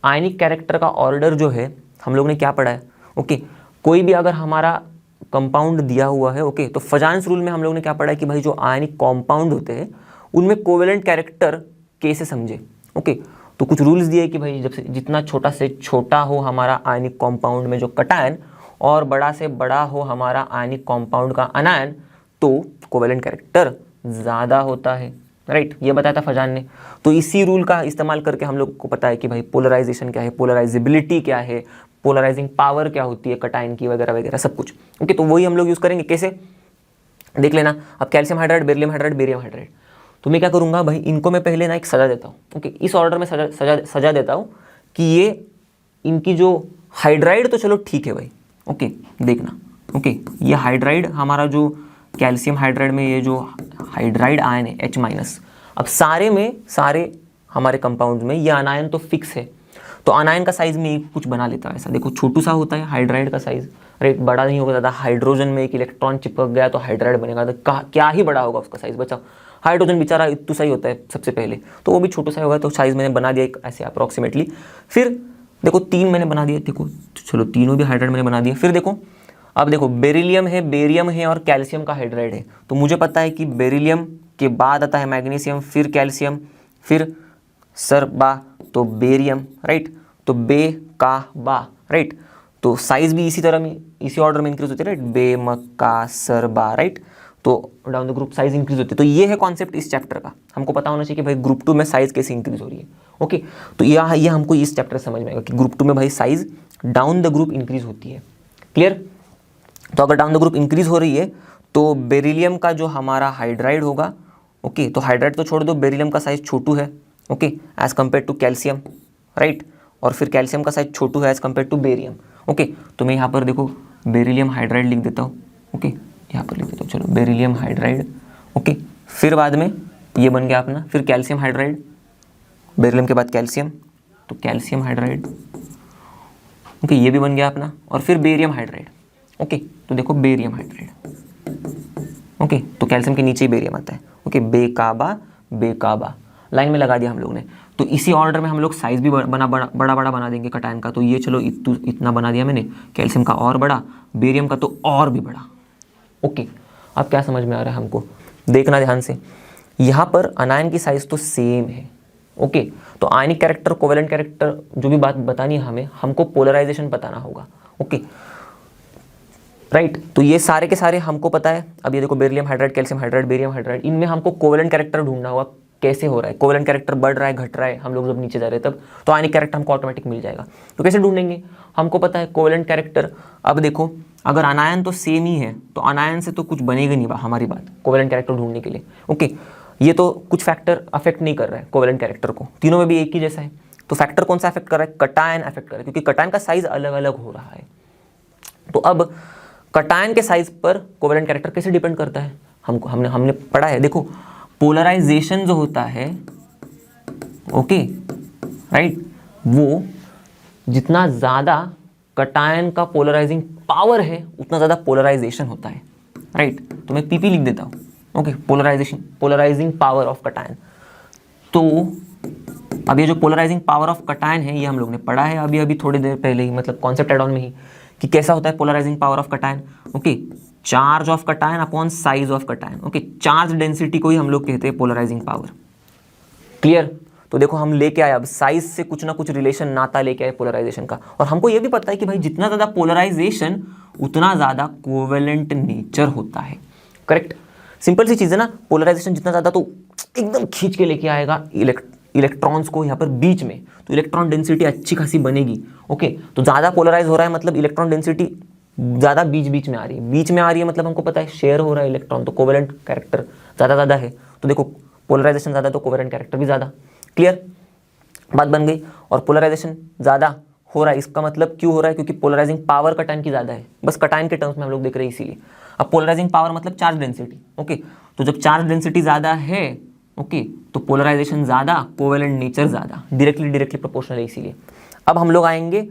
आयनिक कैरेक्टर का ऑर्डर जो है हम लोग ने क्या पढ़ा है, ओके, कोई भी अगर हमारा कंपाउंड दिया हुआ है, ओके, तो फजांस रूल में हम लोग ने क्या पढ़ा है कि भाई जो आयनिक कॉम्पाउंड होते हैं उनमें कोवेलेंट कैरेक्टर कैसे समझे, ओके। तो कुछ रूल्स दिए कि भाई जब से जितना छोटा से छोटा हो हमारा आयनिक कॉम्पाउंड में जो कटायन और बड़ा से बड़ा हो हमारा आयनिक कॉम्पाउंड का अनायन, तो कोवेलेंट कैरेक्टर ज़्यादा होता है, राइट, ये बताया था फजान ने। तो इसी रूल का इस्तेमाल करके हम लोग को पता है कि भाई पोलराइजेशन क्या है, पोलराइजेबिलिटी क्या है, पोलराइजिंग पावर क्या होती है कटायन की वगैरह वगैरह सब कुछ, ओके। तो वही हम लोग यूज़ करेंगे। कैसे, देख लेना। अब calcium hydride, beryllium hydride, barium hydride, तो मैं क्या करूँगा भाई, इनको मैं पहले ना एक सजा देता हूँ, ओके, इस ऑर्डर में सजा देता हूँ कि ये इनकी जो हाइड्राइड तो चलो ठीक है भाई, ओके, देखना, ओके, ये हाइड्राइड हमारा जो कैल्शियम हाइड्राइड में ये जो हाइड्राइड आयन है H-, अब सारे में सारे हमारे कंपाउंड में ये अनायन तो फिक्स है, तो अनायन का साइज में कुछ बना लेता है ऐसा, देखो छोटू सा होता है हाइड्राइड का साइज, राइट, बड़ा नहीं होगा ज़्यादा। हाइड्रोजन में एक इलेक्ट्रॉन चिपक गया तो हाइड्राइड बनेगा, तो क्या ही बड़ा होगा उसका साइज, बचाओ। हाइड्रोजन बेचारा इतना सा ही होता है सबसे पहले, तो वो भी छोटू सा होगा, तो साइज मैंने बना दिया एक ऐसे अप्रॉक्सीमेटली। फिर देखो 3 मैंने बना दिया, देखो चलो तीनों भी हाइड्राइड मैंने बना दिया। फिर देखो, अब देखो बेरिलियम है, बेरियम है और कैल्शियम का हाइड्राइड है, तो मुझे पता है कि बेरिलियम के बाद आता है मैग्नीशियम, फिर कैल्शियम, फिर सर बा, तो बेरियम, राइट, तो बे का बा, राइट, तो साइज भी इसी तरह में इसी ऑर्डर में इंक्रीज होती है, राइट, बे म का सर बा, राइट, तो down the group size increase होती है। तो ये है कॉन्सेप्ट इस चैप्टर का, हमको पता होना चाहिए कि भाई ग्रुप 2 में साइज कैसे इंक्रीज हो रही है, ओके। तो ये हमको इस चैप्टर से समझ में आएगा कि ग्रुप 2 में भाई size down the group increase होती है, क्लियर। तो अगर डाउन द ग्रुप इंक्रीज हो रही है तो बेरिलियम का जो हमारा हाइड्राइड होगा, ओके, तो हाइड्राइड तो छोड़ दो, बेरिलियम का साइज छोटू है, okay, as compare to calcium, right, और फिर कैल्शियम का साइज छोटू है as compare to barium, okay. तो मैं यहाँ पर देखो बेरिलियम हाइड्राइड लिख देता हूँ, ओके, यहाँ पर लिख देता हूँ, चलो बेरिलियम हाइड्राइड, ओके। फिर बाद में ये बन गया अपना, फिर कैल्शियम हाइड्राइड, बेरिलियम के बाद कैल्शियम, तो कैल्शियम हाइड्राइड, ओके, ये भी बन गया अपना, और फिर बेरियम हाइड्राइड, ओके, तो देखो बेरियम हाइड्राइड, ओके, तो कैल्शियम के नीचे ही बेरियम आता है, ओके, बेकाबा लाइन में लगा दिया हम लोग ने। तो इसी ऑर्डर में हम लोग साइज भी बड़ा बड़ा बना देंगे कटायन का, तो ये चलो इतना बना दिया मैंने, कैल्शियम का और बड़ा, बेरियम का तो और भी बड़ा, ओके। अब क्या समझ में आ रहा है हमको, देखना ध्यान से, यहाँ पर अनायन की साइज तो सेम है, ओके। तो आयनिक कैरेक्टर, कोवेलेंट कैरेक्टर जो भी बात बतानी है हमें, हमको पोलराइजेशन बताना होगा, ओके, राइट। तो ये सारे के सारे हमको पता है। अब ये देखो beryllium hydride, calcium hydride, barium hydride, इनमें हमको कोवेलेंट कैरेक्टर ढूंढना होगा, कैसे हो रहा है कोवेलेंट कैरेक्टर, बढ़ रहा है घट रहा है, हम लोग जब नीचे जा रहे हैं तब, तो आयनिक कैरेक्टर हमको ऑटोमेटिक मिल जाएगा। तो कैसे ढूंढेंगे, हमको पता है कोवेलेंट कैरेक्टर। अब देखो अगर अनायन तो सेम ही है तो अनायन से तो कुछ बनेगा नहीं हमारी बात कोवेलेंट कैरेक्टर ढूंढने के लिए, ओके। ये तो कुछ फैक्टर अफेक्ट नहीं कर रहा है कोवेलेंट कैरेक्टर को, तीनों में भी एक ही जैसा है। तो फैक्टर कौन सा अफेक्ट कर रहा है? कटायन अफेक्ट कर रहा है, क्योंकि कटायन का साइज अलग अलग हो रहा है। तो अब कटायन के साइज पर कोवेलेंट कैरेक्टर कैसे डिपेंड करता है? हमने पढ़ा है, देखो पोलराइजेशन जो होता है, ओके राइट, वो जितना ज़्यादा कटायन का पोलराइजिंग पावर है उतना ज़्यादा पोलराइजेशन होता है, राइट। तो मैं पीपी लिख देता हूँ, okay, polarizing power of cation. तो अब ये जो पोलराइजिंग पावर ऑफ कटायन है ये हम लोग ने पढ़ा है अभी थोड़ी देर पहले ही, मतलब कॉन्सेप्ट एड ऑन में ही, कि कैसा होता है polarizing power of cation, okay, charge of cation upon size of cation, okay, charge density को ही हम लोग कहते हैं पोलराइजिंग पावर। क्लियर? तो देखो हम लेके आए, अब साइज से कुछ ना कुछ रिलेशन नाता लेके आए पोलराइजेशन का, और हमको ये भी पता है कि भाई जितना ज़्यादा पोलराइजेशन उतना ज़्यादा कोवेलेंट नेचर होता है, करेक्ट। सिंपल सी चीज़ है ना, पोलराइजेशन जितना ज़्यादा तो एकदम खींच के लेके आएगा इलेक्ट्रॉन्स को यहाँ पर बीच में, तो इलेक्ट्रॉन डेंसिटी अच्छी खासी बनेगी, ओके। तो ज़्यादा पोलराइज हो रहा है मतलब इलेक्ट्रॉन डेंसिटी ज़्यादा बीच में आ रही है, बीच में आ रही है मतलब हमको पता है शेयर हो रहा है इलेक्ट्रॉन, तो कोवेलेंट कैरेक्टर ज़्यादा है। तो देखो पोलराइजेशन ज़्यादा तो कोवेलेंट कैरेक्टर भी ज़्यादा। क्लियर? बात बन गई। और पोलराइजेशन ज़्यादा हो रहा है, इसका मतलब क्यों हो रहा है? क्योंकि पोलराइजिंग पावर कटायन की ज़्यादा है, बस कटायन के टर्म्स में हम लोग देख रहे हैं इसीलिए। अब पोलराइजिंग पावर मतलब चार्ज डेंसिटी, ओके, तो जब चार्ज डेंसिटी ज़्यादा है, ओके, तो पोलराइजेशन ज़्यादा, कोवेलेंट नेचर ज़्यादा, डायरेक्टली प्रोपोर्शनल है इसीलिए। अब हम लोग आएंगे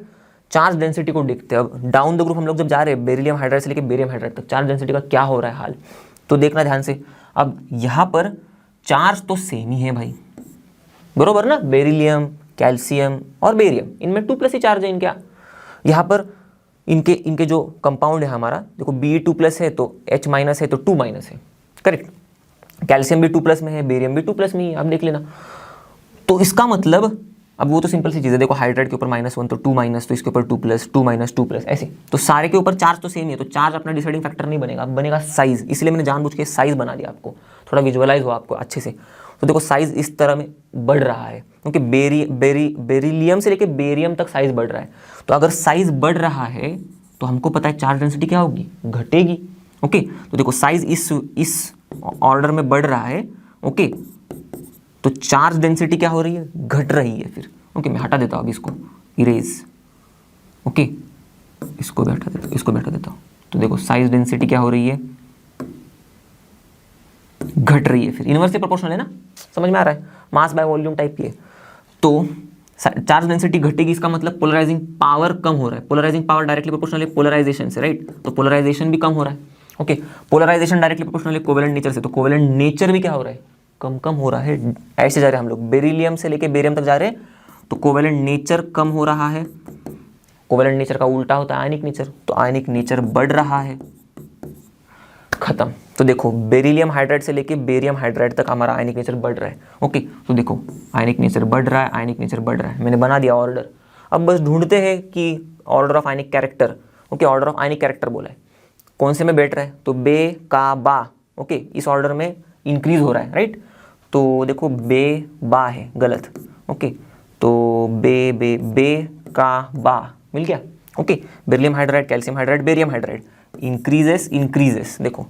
चार्ज डेंसिटी को देखते हैं। अब डाउन द ग्रुप हम लोग जब जा रहे हैं बेरिलियम हाइड्राइड से लेकर बेरियम हाइड्राइड तक, चार्ज डेंसिटी का क्या हो रहा है हाल, तो देखना ध्यान से। अब यहाँ पर चार्ज तो सेम ही है भाई, बरोबर ना, बेरिलियम, कैल्शियम और बेरियम, इनमें 2+ ही चार्ज है इनके। यहाँ पर इनके जो कंपाउंड है हमारा, देखो Be2+ है तो H- है तो 2- है, करेक्ट। कैल्शियम भी 2+ में है, बेरियम भी 2+ में ही है, आप देख लेना। तो इसका मतलब, अब वो तो सिंपल सी चीज़ है, देखो हाइड्राइड के ऊपर -1 तो 2-, तो इसके ऊपर 2+, 2-, 2+, ऐसे, तो सारे के ऊपर चार्ज तो सेम ही है, तो चार्ज अपना डिसाइडिंग फैक्टर नहीं बनेगा, बनेगा साइज। इसलिए मैंने जानबूझ के साइज बना दिया, आपको थोड़ा विजुअलाइज हो आपको अच्छे से। तो देखो साइज इस तरह में बढ़ रहा है, क्योंकि बेरिलियम से लेके बेरियम तक साइज बढ़ रहा है। तो अगर साइज बढ़ रहा है तो हमको पता है चार्ज डेंसिटी क्या होगी, घटेगी, ओके। तो देखो साइज इस ऑर्डर में बढ़ रहा है, ओके, तो चार्ज डेंसिटी क्या हो रही है, घट रही है फिर, ओके। मैं हटा देता हूँ अब इसको, इरेज, ओके, इसको भी हटा देता हूँ। तो देखो साइज डेंसिटी क्या हो रही है, घट रही है, फिर इनवर्सली प्रोपोर्शनल है ना, समझ में आ रहा है, मास बाय वॉल्यूम टाइप की है। तो चार्ज डेंसिटी घटेगी, इसका मतलब पोलराइजिंग पावर कम हो रहा है, पोलराइजिंग पावर डायरेक्टली प्रोपोर्शनल है पोलराइजेशन से, राइट, तो पोलराइजेशन भी कम हो रहा है, ओके। पोलराइजेशन डायरेक्टली प्रोपोर्शनल है कोवेलेंट नेचर से, तो कोवेलेंट नेचर भी क्या हो रहा है, कम हो रहा है। ऐसे जा रहे हैं हम लोग, बेरिलियम से लेके बेरियम तक जा रहे हैं, तो कोवेलेंट नेचर कम हो रहा है। कोवेलेंट नेचर का उल्टा होता है आयनिक नेचर, तो आयनिक नेचर बढ़ रहा है, खत्म। तो देखो बेरिलियम हाइड्राइड से लेके बेरियम हाइड्राइड तक हमारा आयनिक नेचर बढ़ रहा है, ओके। तो देखो आयनिक नेचर बढ़ रहा है, आयनिक नेचर बढ़ रहा है, मैंने बना दिया ऑर्डर। अब बस ढूंढते हैं कि order of ionic character, okay, order of ionic character बोला है, कौन से में बैठ रहा है, तो बे का बा, ओके, इस ऑर्डर में इंक्रीज हो रहा है, राइट। तो देखो बे बा है, गलत, ओके, तो बे का बा मिल गया, okay. Beryllium hydride, calcium hydride, barium hydride, increases, देखो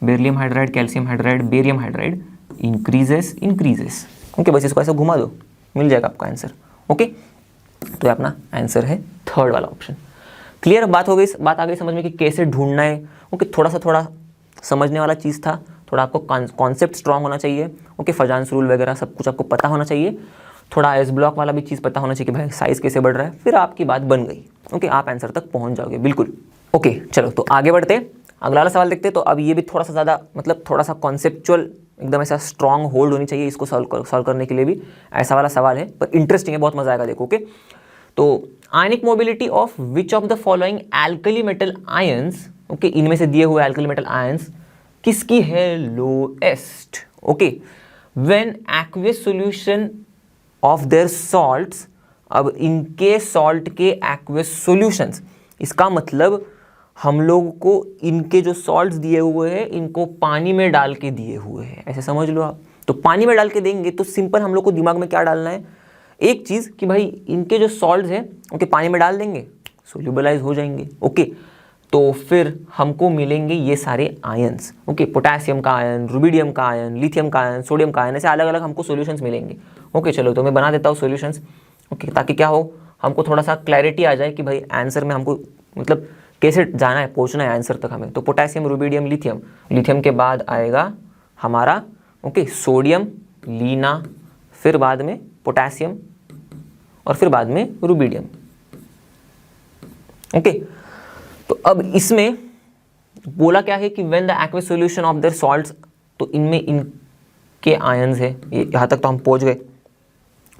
beryllium hydride, calcium hydride, barium hydride, increases, okay. बस इसको ऐसे घुमा दो, मिल जाएगा आपका आंसर, ओके। तो ये अपना आंसर है थर्ड वाला ऑप्शन। क्लियर? बात आ गई समझ में कि कैसे ढूंढना है, ओके। थोड़ा समझने वाला चीज़ था, थोड़ा आपको कॉन्सेप्ट स्ट्रांग होना चाहिए, ओके। फजान्स रूल वगैरह सब कुछ आपको पता होना चाहिए, थोड़ा एस ब्लॉक वाला भी चीज़ पता होना चाहिए कि भाई साइज़ कैसे बढ़ रहा है, फिर आपकी बात बन गई, ओके, आप आंसर तक पहुंच जाओगे, बिल्कुल, ओके। चलो तो आगे बढ़ते, अगला वाला सवाल देखते। तो अब ये भी थोड़ा सा ज़्यादा, मतलब थोड़ा सा कॉन्सेप्चुअल, एकदम ऐसा स्ट्रांग होल्ड होनी चाहिए इसको सॉल्व करने के लिए भी, ऐसा वाला सवाल है, पर इंटरेस्टिंग है, बहुत मजा आएगा, देखो, ओके। तो ionic mobility of which of the following alkali metal ions, okay, इनमें से दिए हुए एल्कली मेटल आयंस किसकी है lowest, okay, when aqueous solution of their salts. अब इनके सॉल्ट के एक्वियस सॉल्यूशंस, इसका मतलब हम लोग को इनके जो सॉल्ट्स दिए हुए हैं इनको पानी में डाल के दिए हुए हैं, ऐसे समझ लो आप। तो पानी में डाल के देंगे तो सिंपल हम लोग को दिमाग में क्या डालना है, एक चीज़ कि भाई इनके जो सॉल्ट्स हैं उनके पानी में डाल देंगे, सोल्यूबलाइज हो जाएंगे, ओके। तो फिर हमको मिलेंगे ये सारे आयन्स। ओके, पोटेशियम का आयन, रुबिडियम का आयन, लिथियम का आयन, सोडियम का आयन, ऐसे अलग अलग हमको सॉल्यूशंस मिलेंगे। ओके चलो, तो मैं बना देता हूँ सॉल्यूशंस। ओके, ताकि क्या हो, हमको थोड़ा सा क्लैरिटी आ जाए कि भाई आंसर में हमको मतलब कैसे जाना है, पहुंचना है आंसर तक हमें। तो पोटेशियम, रुबिडियम, लिथियम, लिथियम के बाद आएगा हमारा ओके सोडियम, लीना, फिर बाद में पोटेशियम और फिर बाद में रुबिडियम। ओके, तो अब इसमें बोला क्या है कि when the aqueous solution of their salts, तो इनमें इनके आयंस है, यहाँ तक तो हम पहुंच गए।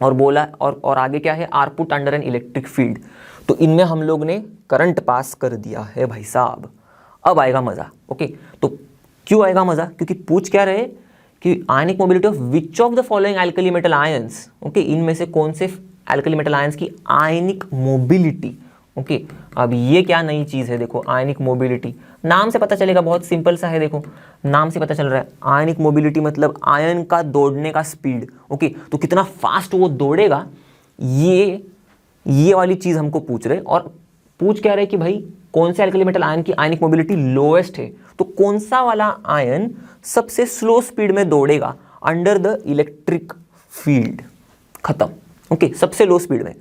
और बोला और आगे क्या है, are put under an electric field, तो इनमें हम लोग ने करंट पास कर दिया है भाई साहब। अब आएगा मजा। ओके, तो क्यों आएगा मजा, क्योंकि पूछ क्या रहे कि ionic mobility of which of the following alkali metal ions. Okay, इनमें से कौन से एल्कली मेटल आयंस की आयनिक मोबिलिटी। ओके, अब ये क्या नई चीज है, देखो आयनिक मोबिलिटी, नाम से पता चलेगा, बहुत सिंपल सा है, देखो नाम से पता चल रहा है। आयनिक मोबिलिटी मतलब आयन का दौड़ने का स्पीड। ओके, तो कितना फास्ट वो दौड़ेगा, ये वाली चीज हमको पूछ रहे। और पूछ क्या रहे कि भाई कौन से एल्कली मेटल आयन की आयनिक मोबिलिटी लोएस्ट है, तो कौन सा वाला आयन सबसे स्लो स्पीड में दौड़ेगा अंडर द इलेक्ट्रिक फील्ड। खत्म। ओके, सबसे लो स्पीड में।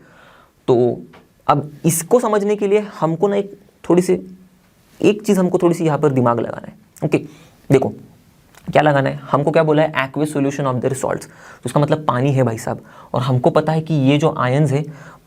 तो अब इसको समझने के लिए हमको ना एक चीज हमको थोड़ी सी यहाँ पर दिमाग लगाना है। ओके, देखो क्या लगाना है, हमको क्या बोला है, aqueous solution of their salts, तो उसका मतलब पानी है भाई साहब। और हमको पता है कि ये जो आयंस है,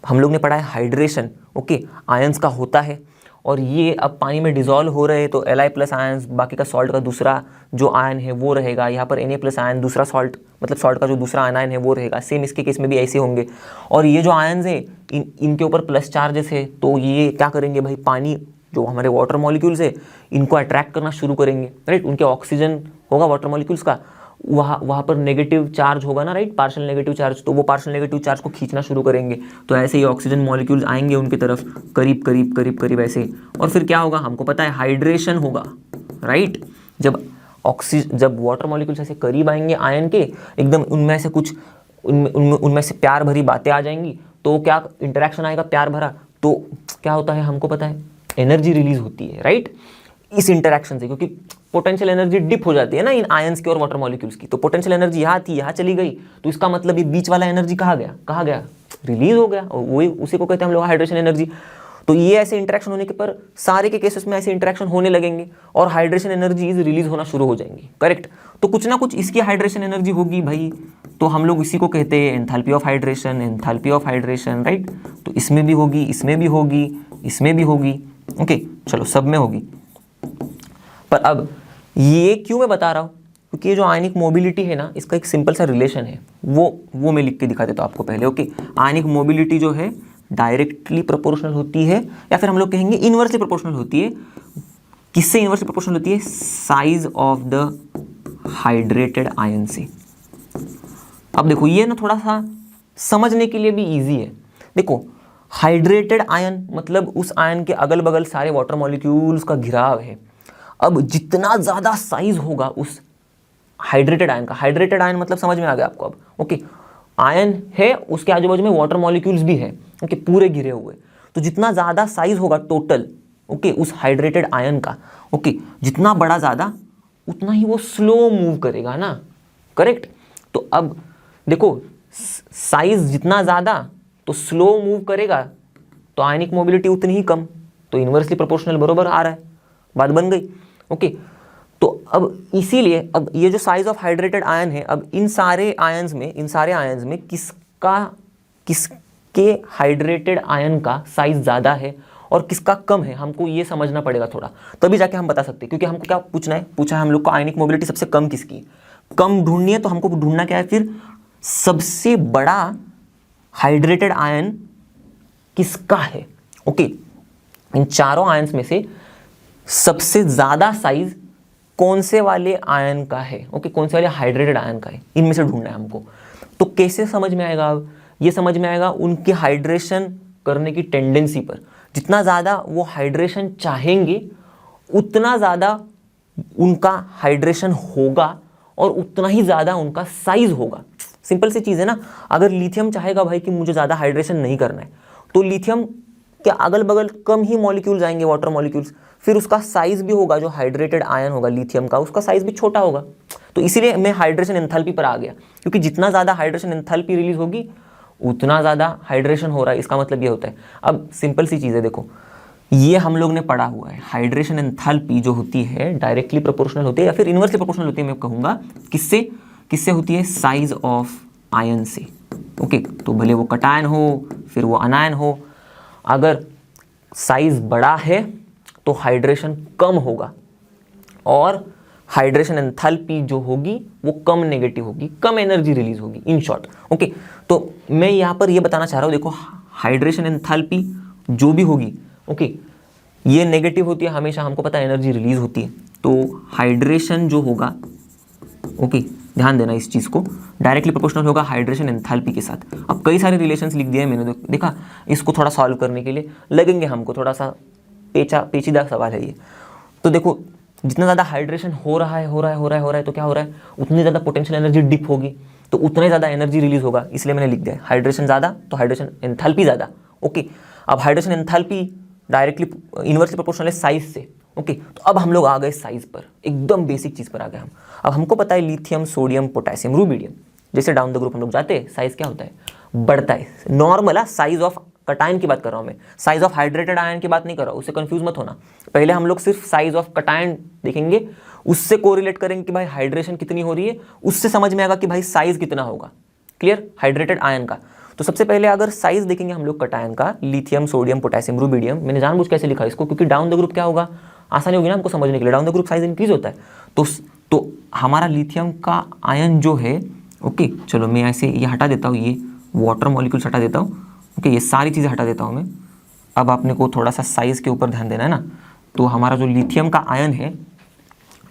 हम लोग ने पढ़ा है हाइड्रेशन। ओके, आयंस का होता है और ये अब पानी में डिजोल्व हो रहे हैं, तो Li+ आयंस, बाकी का सॉल्ट का दूसरा जो आयन है वो रहेगा। यहाँ पर Na+ आयन, दूसरा सॉल्ट मतलब सॉल्ट का जो दूसरा आयन है वो रहेगा। सेम इसके केस में भी ऐसे होंगे। और ये जो आयंस है इनके ऊपर प्लस चार्जेस है, तो ये क्या करेंगे भाई, पानी जो हमारे वाटर मॉलिक्यूल्स है इनको अट्रैक्ट करना शुरू करेंगे, राइट। उनके ऑक्सीजन होगा वाटर मॉलिक्यूल्स का, वहाँ पर नेगेटिव चार्ज होगा ना, राइट, पार्शियल नेगेटिव चार्ज, तो वो पार्शियल नेगेटिव चार्ज को खींचना शुरू करेंगे। तो ऐसे ही ऑक्सीजन मॉलिक्यूल्स आएंगे उनकी तरफ, करीब करीब करीब करीब ऐसे। और फिर क्या होगा, हमको पता है हाइड्रेशन होगा, राइट। जब वाटर मॉलिक्यूल्स ऐसे करीब आएंगे आयन के, एकदम उनमें से कुछ उनमें से प्यार भरी बातें आ जाएंगी, तो क्या इंटरेक्शन आएगा प्यार भरा, तो क्या होता है हमको पता है, एनर्जी रिलीज होती है, राइट, इस इंटरेक्शन से। क्योंकि पोटेंशियल एनर्जी डिप हो जाती है ना इन आयंस की और वाटर मॉलिक्यूल्स की, तो पोटेंशियल एनर्जी यहाँ थी, यहाँ चली गई, तो इसका मतलब ये बीच वाला एनर्जी कहाँ गया, रिलीज हो गया। और वही उसी को कहते हैं हम लोग हाइड्रेशन एनर्जी। तो ये ऐसे इंटरेक्शन होने के पर सारे के केसेस में ऐसे इंटरेक्शन होने लगेंगे और हाइड्रेशन एनर्जीज रिलीज होना शुरू हो जाएंगी, करेक्ट। तो कुछ ना कुछ इसकी हाइड्रेशन एनर्जी होगी भाई, तो हम लोग इसी को कहते हैं एंथैल्पी ऑफ हाइड्रेशन, राइट। तो इसमें भी होगी, इसमें भी होगी, इसमें भी होगी। ओके चलो, सब में होगी। पर अब ये क्यों मैं बता रहा हूँ, क्योंकि ये जो आयनिक मोबिलिटी है ना, इसका एक सिंपल सा रिलेशन है, वो मैं लिख के दिखा देता हूँ आपको पहले। ओके, आयनिक मोबिलिटी जो है डायरेक्टली प्रोपोर्शनल होती है, या फिर हम लोग कहेंगे इनवर्सली प्रोपोर्शनल होती है। किससे इनवर्सली प्रोपोर्शनल होती है, size of the hydrated ion से। अब देखो ये ना थोड़ा सा समझने के लिए भी इजी है। देखो हाइड्रेटेड आयन मतलब उस आयन के अगल बगल सारे वाटर मॉलिक्यूल्स का घिराव है। अब जितना ज़्यादा साइज होगा उस हाइड्रेटेड आयन का, हाइड्रेटेड आयन मतलब समझ में आ गया आपको अब। ओके, आयन है, उसके आजू बाजू में वाटर मॉलिक्यूल्स भी है, ओके, पूरे घिरे हुए। तो जितना ज़्यादा साइज होगा टोटल, ओके, उस हाइड्रेटेड आयन का, ओके, जितना बड़ा ज़्यादा उतना ही वो स्लो मूव करेगा ना, करेक्ट। तो अब देखो साइज जितना ज़्यादा तो स्लो मूव करेगा, तो आयनिक मोबिलिटी उतनी ही कम, तो इनवर्सली प्रोपोर्शनल बरोबर आ रहा है, बात बन गई। ओके, तो अब इसीलिए अब ये जो साइज ऑफ हाइड्रेटेड आयन है, अब इन सारे आयंस में किसके हाइड्रेटेड आयन का साइज ज़्यादा है और किसका कम है, हमको ये समझना पड़ेगा थोड़ा, तभी जाके हम बता सकते हैं। क्योंकि हमको क्या पूछा है हम लोग को, आयनिक मोबिलिटी सबसे कम किसकी, कम ढूंढनी है, तो हमको ढूंढना क्या है फिर, सबसे बड़ा हाइड्रेटेड आयन किसका है। ओके, इन चारों आयंस में से सबसे ज्यादा साइज कौन से वाले आयन का है, ओके, कौन से वाले हाइड्रेटेड आयन का है, इनमें से ढूंढना है हमको। तो कैसे समझ में आएगा, अब ये समझ में आएगा उनकी हाइड्रेशन करने की टेंडेंसी पर। जितना ज़्यादा वो हाइड्रेशन चाहेंगे उतना ज़्यादा उनका हाइड्रेशन होगा और उतना ही ज़्यादा उनका साइज होगा। सिंपल सी चीज़ है ना। अगर लिथियम चाहेगा भाई कि मुझे ज़्यादा हाइड्रेशन नहीं करना है, तो लिथियम कि अगल बगल कम ही मॉलिक्यूल्स आएंगे, वाटर मॉलिक्यूल्स, फिर उसका साइज भी होगा, जो हाइड्रेटेड आयन होगा लिथियम का, उसका साइज भी छोटा होगा। तो इसीलिए मैं हाइड्रेशन एंथैल्पी पर आ गया, क्योंकि जितना ज़्यादा हाइड्रेशन एंथैल्पी रिलीज होगी उतना ज़्यादा हाइड्रेशन हो रहा है, इसका मतलब ये होता है। अब सिंपल सी चीज़ है, देखो ये हम लोग ने पढ़ा हुआ है, हाइड्रेशन एंथैल्पी जो होती है डायरेक्टली प्रोपोर्शनल होती है या फिर इनवर्सली प्रोपोर्शनल होती है, मैं कहूँगा किससे किससे होती है, साइज ऑफ आयन से। ओके, तो भले वो कटायन हो फिर वो अनायन हो, अगर साइज बड़ा है तो हाइड्रेशन कम होगा और हाइड्रेशन एंथैल्पी जो होगी वो कम नेगेटिव होगी, कम एनर्जी रिलीज होगी, इन शॉर्ट। ओके, तो मैं यहाँ पर ये बताना चाह रहा हूँ, देखो हाइड्रेशन एंथैल्पी जो भी होगी, ओके, ये नेगेटिव होती है हमेशा, हमको पता है एनर्जी रिलीज होती है। तो हाइड्रेशन जो होगा, ओके, ध्यान देना इस चीज़ को, डायरेक्टली प्रोपोर्शनल होगा हाइड्रेशन एंथैल्पी के साथ। अब कई सारे रिलेशंस लिख दिए मैंने, देखा, इसको थोड़ा सॉल्व करने के लिए लगेंगे हमको, थोड़ा सा पेचीदा सवाल है ये। तो देखो जितना ज़्यादा हाइड्रेशन हो रहा है तो क्या हो रहा है, उतनी ज़्यादा पोटेंशियल एनर्जी डिप होगी, तो उतना ही ज़्यादा एनर्जी रिलीज होगा, इसलिए मैंने लिख दिया हाइड्रेशन ज़्यादा तो हाइड्रेशन एंथैल्पी ज़्यादा। ओके, अब hydration enthalpy directly inversely proportional है साइज से। ओके, तो अब हम लोग आ गए साइज पर, एकदम बेसिक चीज़ पर आ गए हम। अब हमको पता है लिथियम, सोडियम, पोटेशियम, रूबिडियम, जैसे डाउन द ग्रुप हम लोग जाते हैं, साइज क्या होता है, बढ़ता है। नॉर्मल साइज ऑफ कटायन की बात कर रहा हूँ मैं, साइज ऑफ हाइड्रेटेड आयन की बात नहीं कर रहा हूँ, उससे कंफ्यूज मत होना। पहले हम लोग सिर्फ साइज ऑफ कटायन देखेंगे, उससे कोरिलेट करेंगे कि भाई हाइड्रेशन कितनी हो रही है, उससे समझ में आएगा कि भाई साइज कितना होगा। क्लियर, हाइड्रेटेड आयन का। तो सबसे पहले अगर साइज देखेंगे हम लोग कटायन का, लिथियम, सोडियम, पोटेशियम, रूबिडियम, मैंने जानबूझ कैसे लिखा इसको, क्योंकि डाउन द ग्रुप क्या होगा, आसानी होगी ना हमको समझने के लिए, down the group size increase होता है। तो हमारा लिथियम का आयन जो है, ओके, चलो मैं ऐसे ये हटा देता हूँ, ये वाटर मॉलिक्यूल्स हटा देता हूँ, ओके, ये सारी चीज़ें हटा देता हूँ मैं। अब आपने को थोड़ा सा साइज के ऊपर ध्यान देना है ना। तो हमारा जो लिथियम का आयन है,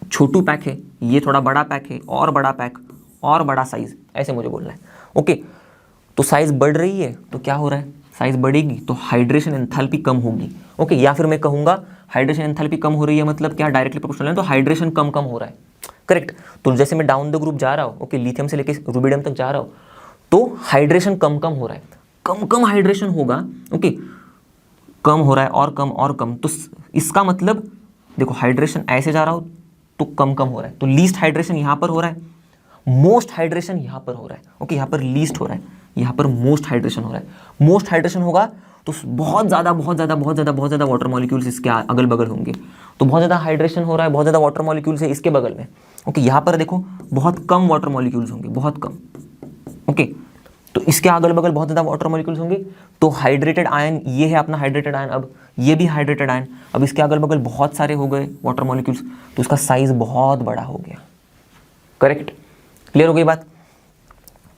छोटू पैक है, ये थोड़ा बड़ा पैक है, और बड़ा पैक, और बड़ा साइज, ऐसे मुझे बोलना है। ओके, तो साइज बढ़ रही है तो क्या हो रहा है, साइज बढ़ेगी तो हाइड्रेशन एंथैल्पी कम होगी। ओके, या फिर मैं कहूँगा हाइड्रेशन एंथैल्पी कम हो रही है मतलब क्या, डायरेक्टली प्रोपोर्शनल है तो हाइड्रेशन कम हो रहा है। करेक्ट, तो जैसे मैं डाउन द ग्रुप जा रहा हूँ, ओके, लिथियम से लेके रूबिडियम तक जा रहा हूँ, तो हाइड्रेशन कम हो रहा है, कम हाइड्रेशन होगा। ओके, कम हो रहा है और कम, तो इसका मतलब देखो हाइड्रेशन ऐसे जा रहा हो तो कम हो रहा है, तो लीस्ट हाइड्रेशन यहाँ पर हो रहा है, मोस्ट हाइड्रेशन यहाँ पर हो रहा है। ओके, यहाँ पर लीस्ट हो रहा है, यहाँ पर मोस्ट हाइड्रेशन हो रहा है। मोस्ट हाइड्रेशन होगा तो बहुत ज़्यादा वाटर मॉलिक्यूल्स इसके अगल बगल होंगे, तो बहुत ज़्यादा हाइड्रेशन हो रहा है, बहुत ज़्यादा वाटर मॉलिक्यूल्स है इसके बगल में। ओके, यहाँ पर देखो बहुत कम वाटर मॉलिक्यूल्स होंगे, बहुत कम। ओके, तो इसके अगल बगल बहुत ज़्यादा वाटर मॉलिक्यूल्स होंगे, तो हाइड्रेटेड आयन, ये है अपना हाइड्रेटेड आयन, अब ये भी हाइड्रेटेड आयन, अब इसके अगल बगल बहुत सारे हो गए वाटर मॉलिक्यूल्स, तो उसका साइज बहुत बड़ा हो गया। करेक्ट, क्लियर हो गई बात,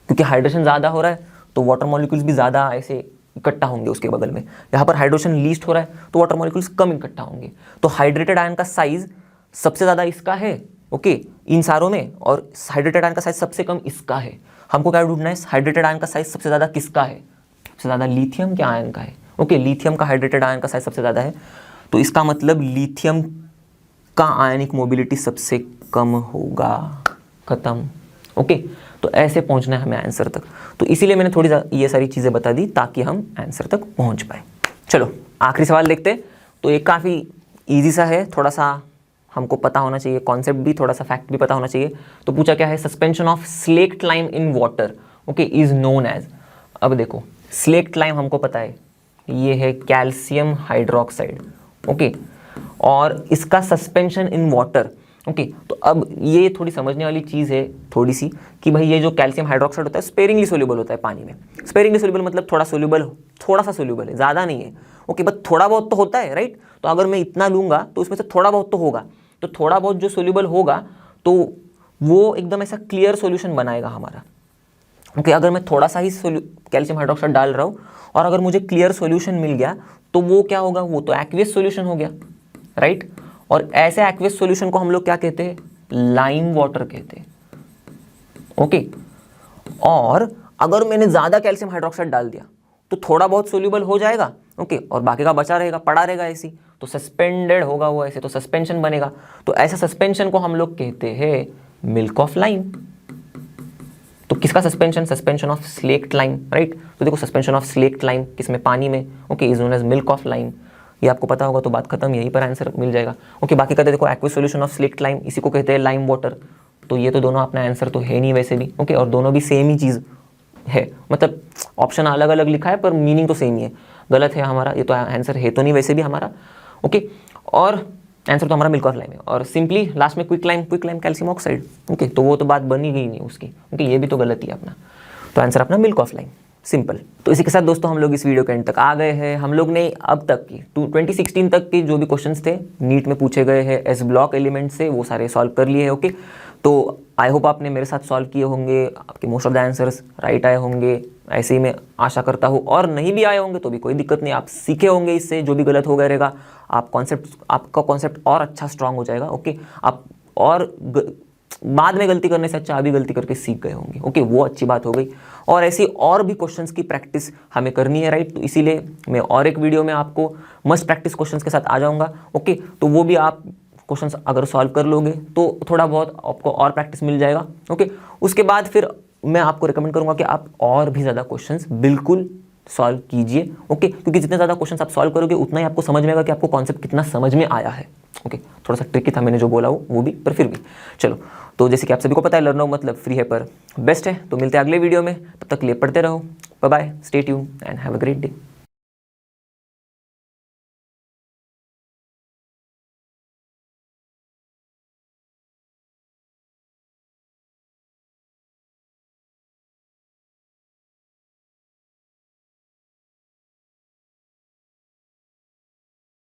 क्योंकि हाइड्रेशन ज़्यादा हो रहा है तो वाटर मॉलिक्यूल्स भी ज़्यादा ऐसे इकट्ठा होंगे उसके बगल में। यहाँ पर हाइड्रेशन लीस्ट हो रहा है तो वाटर मॉलिक्यूल्स कम इकट्ठा होंगे, तो हाइड्रेटेड आयन का साइज सबसे ज़्यादा इसका है, ओके, इन सारों में, और हाइड्रेटेड आयन का साइज सबसे कम इसका है। हमको क्या ढूंढना है, हाइड्रेटेड आयन का साइज सबसे ज़्यादा किसका है, सबसे ज़्यादा लिथियम के आयन का है। ओके, लिथियम का हाइड्रेटेड आयन का साइज सबसे ज़्यादा है, तो इसका मतलब लिथियम का आयनिक मोबिलिटी सबसे कम होगा। खत्म। ओके, तो ऐसे पहुंचना है हमें आंसर तक, तो इसीलिए मैंने थोड़ी ये सारी चीज़ें बता दी ताकि हम आंसर तक पहुंच पाए। चलो आखिरी सवाल देखते हैं। तो ये काफ़ी इजी सा है, थोड़ा सा हमको पता होना चाहिए, कॉन्सेप्ट भी, थोड़ा सा फैक्ट भी पता होना चाहिए। तो पूछा क्या है, suspension of slaked lime in water, okay, is known as. अब देखो स्लेक्ट लाइम हमको पता है ये है कैल्शियम हाइड्रोक्साइड, ओके, और इसका सस्पेंशन इन वाटर, ओके, तो अब ये थोड़ी समझने वाली चीज़ है थोड़ी सी, कि भाई ये जो कैल्शियम हाइड्रोक्साइड होता है स्पेरिंगली सोल्यूबल होता है पानी में। स्पेरिंगली सोल्यूबल मतलब थोड़ा सा सोल्यूबल है, ज़्यादा नहीं है। ओके, बस थोड़ा बहुत तो होता है, राइट। तो अगर मैं इतना लूँगा तो उसमें से थोड़ा बहुत तो होगा, तो थोड़ा बहुत जो सोल्यूबल होगा तो वो एकदम ऐसा क्लियर सोल्यूशन बनाएगा हमारा। ओके, अगर मैं थोड़ा सा ही कैल्शियम हाइड्रोक्साइड डाल रहा हूँ और अगर मुझे क्लियर सोल्यूशन मिल गया तो वो क्या होगा, वो तो एक्वियस सोल्यूशन हो गया, राइट। और ऐसे एक्वियस सॉल्यूशन को हम लोग क्या कहते हैं, लाइम वाटर कहते हैं। ओके, और अगर मैंने ज़्यादा कैल्शियम हाइड्रोक्साइड डाल दिया तो थोड़ा बहुत सोल्यूबल हो जाएगा, ओके, और बाकी का बचा रहेगा, पड़ा रहेगा ऐसी, तो सस्पेंडेड होगा वो ऐसे, तो सस्पेंशन बनेगा। तो ऐसे सस्पेंशन को हम लोग कहते हैं मिल्क ऑफ लाइम। तो किसका suspension? Suspension of slaked lime, right. तो देखो सस्पेंशन ऑफ स्लेक्ट लाइम किसमें? पानी में, okay, is known as milk of lime. ये आपको पता होगा तो बात खत्म, यहीं पर आंसर मिल जाएगा। ओके, बाकी कहते हैं देखो aqueous solution of slaked lime, इसी को कहते हैं लाइम वाटर। तो ये तो दोनों अपना आंसर तो है नहीं वैसे भी, ओके, और दोनों भी सेम ही चीज़ है, मतलब ऑप्शन अलग अलग लिखा है पर मीनिंग तो सेम ही है। गलत है हमारा, ये तो आंसर है तो नहीं वैसे भी हमारा, ओके। और आंसर तो हमारा मिल्क ऑफ लाइम है। और सिंपली लास्ट में quick lime calcium oxide, okay, तो वो तो बात बनी गई नहीं उसकी, ओके, ये भी तो गलत ही है अपना। तो आंसर अपना मिल्क ऑफ लाइम, सिंपल। तो इसी के साथ दोस्तों हम लोग इस वीडियो के एंड तक आ गए हैं। हम लोग ने अब तक की 2016 तक के जो भी क्वेश्चंस थे नीट में पूछे गए हैं एस ब्लॉक एलिमेंट से, वो सारे सॉल्व कर लिए हैं, ओके। तो आई होप आपने मेरे साथ सॉल्व किए होंगे, आपके most of the answers right आए होंगे, ऐसे ही मैं आशा करता हूँ। और नहीं भी आए होंगे तो भी कोई दिक्कत नहीं, आप सीखे होंगे इससे, जो भी गलत हो गया रहेगा आपका कॉन्सेप्ट और अच्छा स्ट्रांग हो जाएगा, ओके। आप और बाद में गलती करने से अच्छा अभी गलती करके सीख गए होंगे, ओके, वो अच्छी बात हो गई। और ऐसी और भी क्वेश्चंस की प्रैक्टिस हमें करनी है, राइट। तो इसीलिए मैं और एक वीडियो में आपको मस्ट प्रैक्टिस क्वेश्चंस के साथ आ जाऊंगा, ओके। तो वो भी आप क्वेश्चंस अगर सॉल्व कर लोगे तो थोड़ा बहुत आपको और प्रैक्टिस मिल जाएगा, ओके। उसके बाद फिर मैं आपको रिकमेंड करूंगा कि आप और भी ज़्यादा क्वेश्चंस बिल्कुल सॉल्व कीजिए, ओके, क्योंकि जितने ज़्यादा क्वेश्चंस आप सॉल्व करोगे उतना ही आपको समझ में आएगा कि आपको कॉन्सेप्ट कितना समझ में आया है, ओके। थोड़ा सा ट्रिकी था मैंने जो बोला वो भी, पर फिर भी चलो। तो जैसे कि आप सभी को पता है लर्न मतलब फ्री है पर बेस्ट है। तो मिलते हैं अगले वीडियो में, तब तक के लिए पढ़ते रहो। Bye bye, stay tuned and have a great day.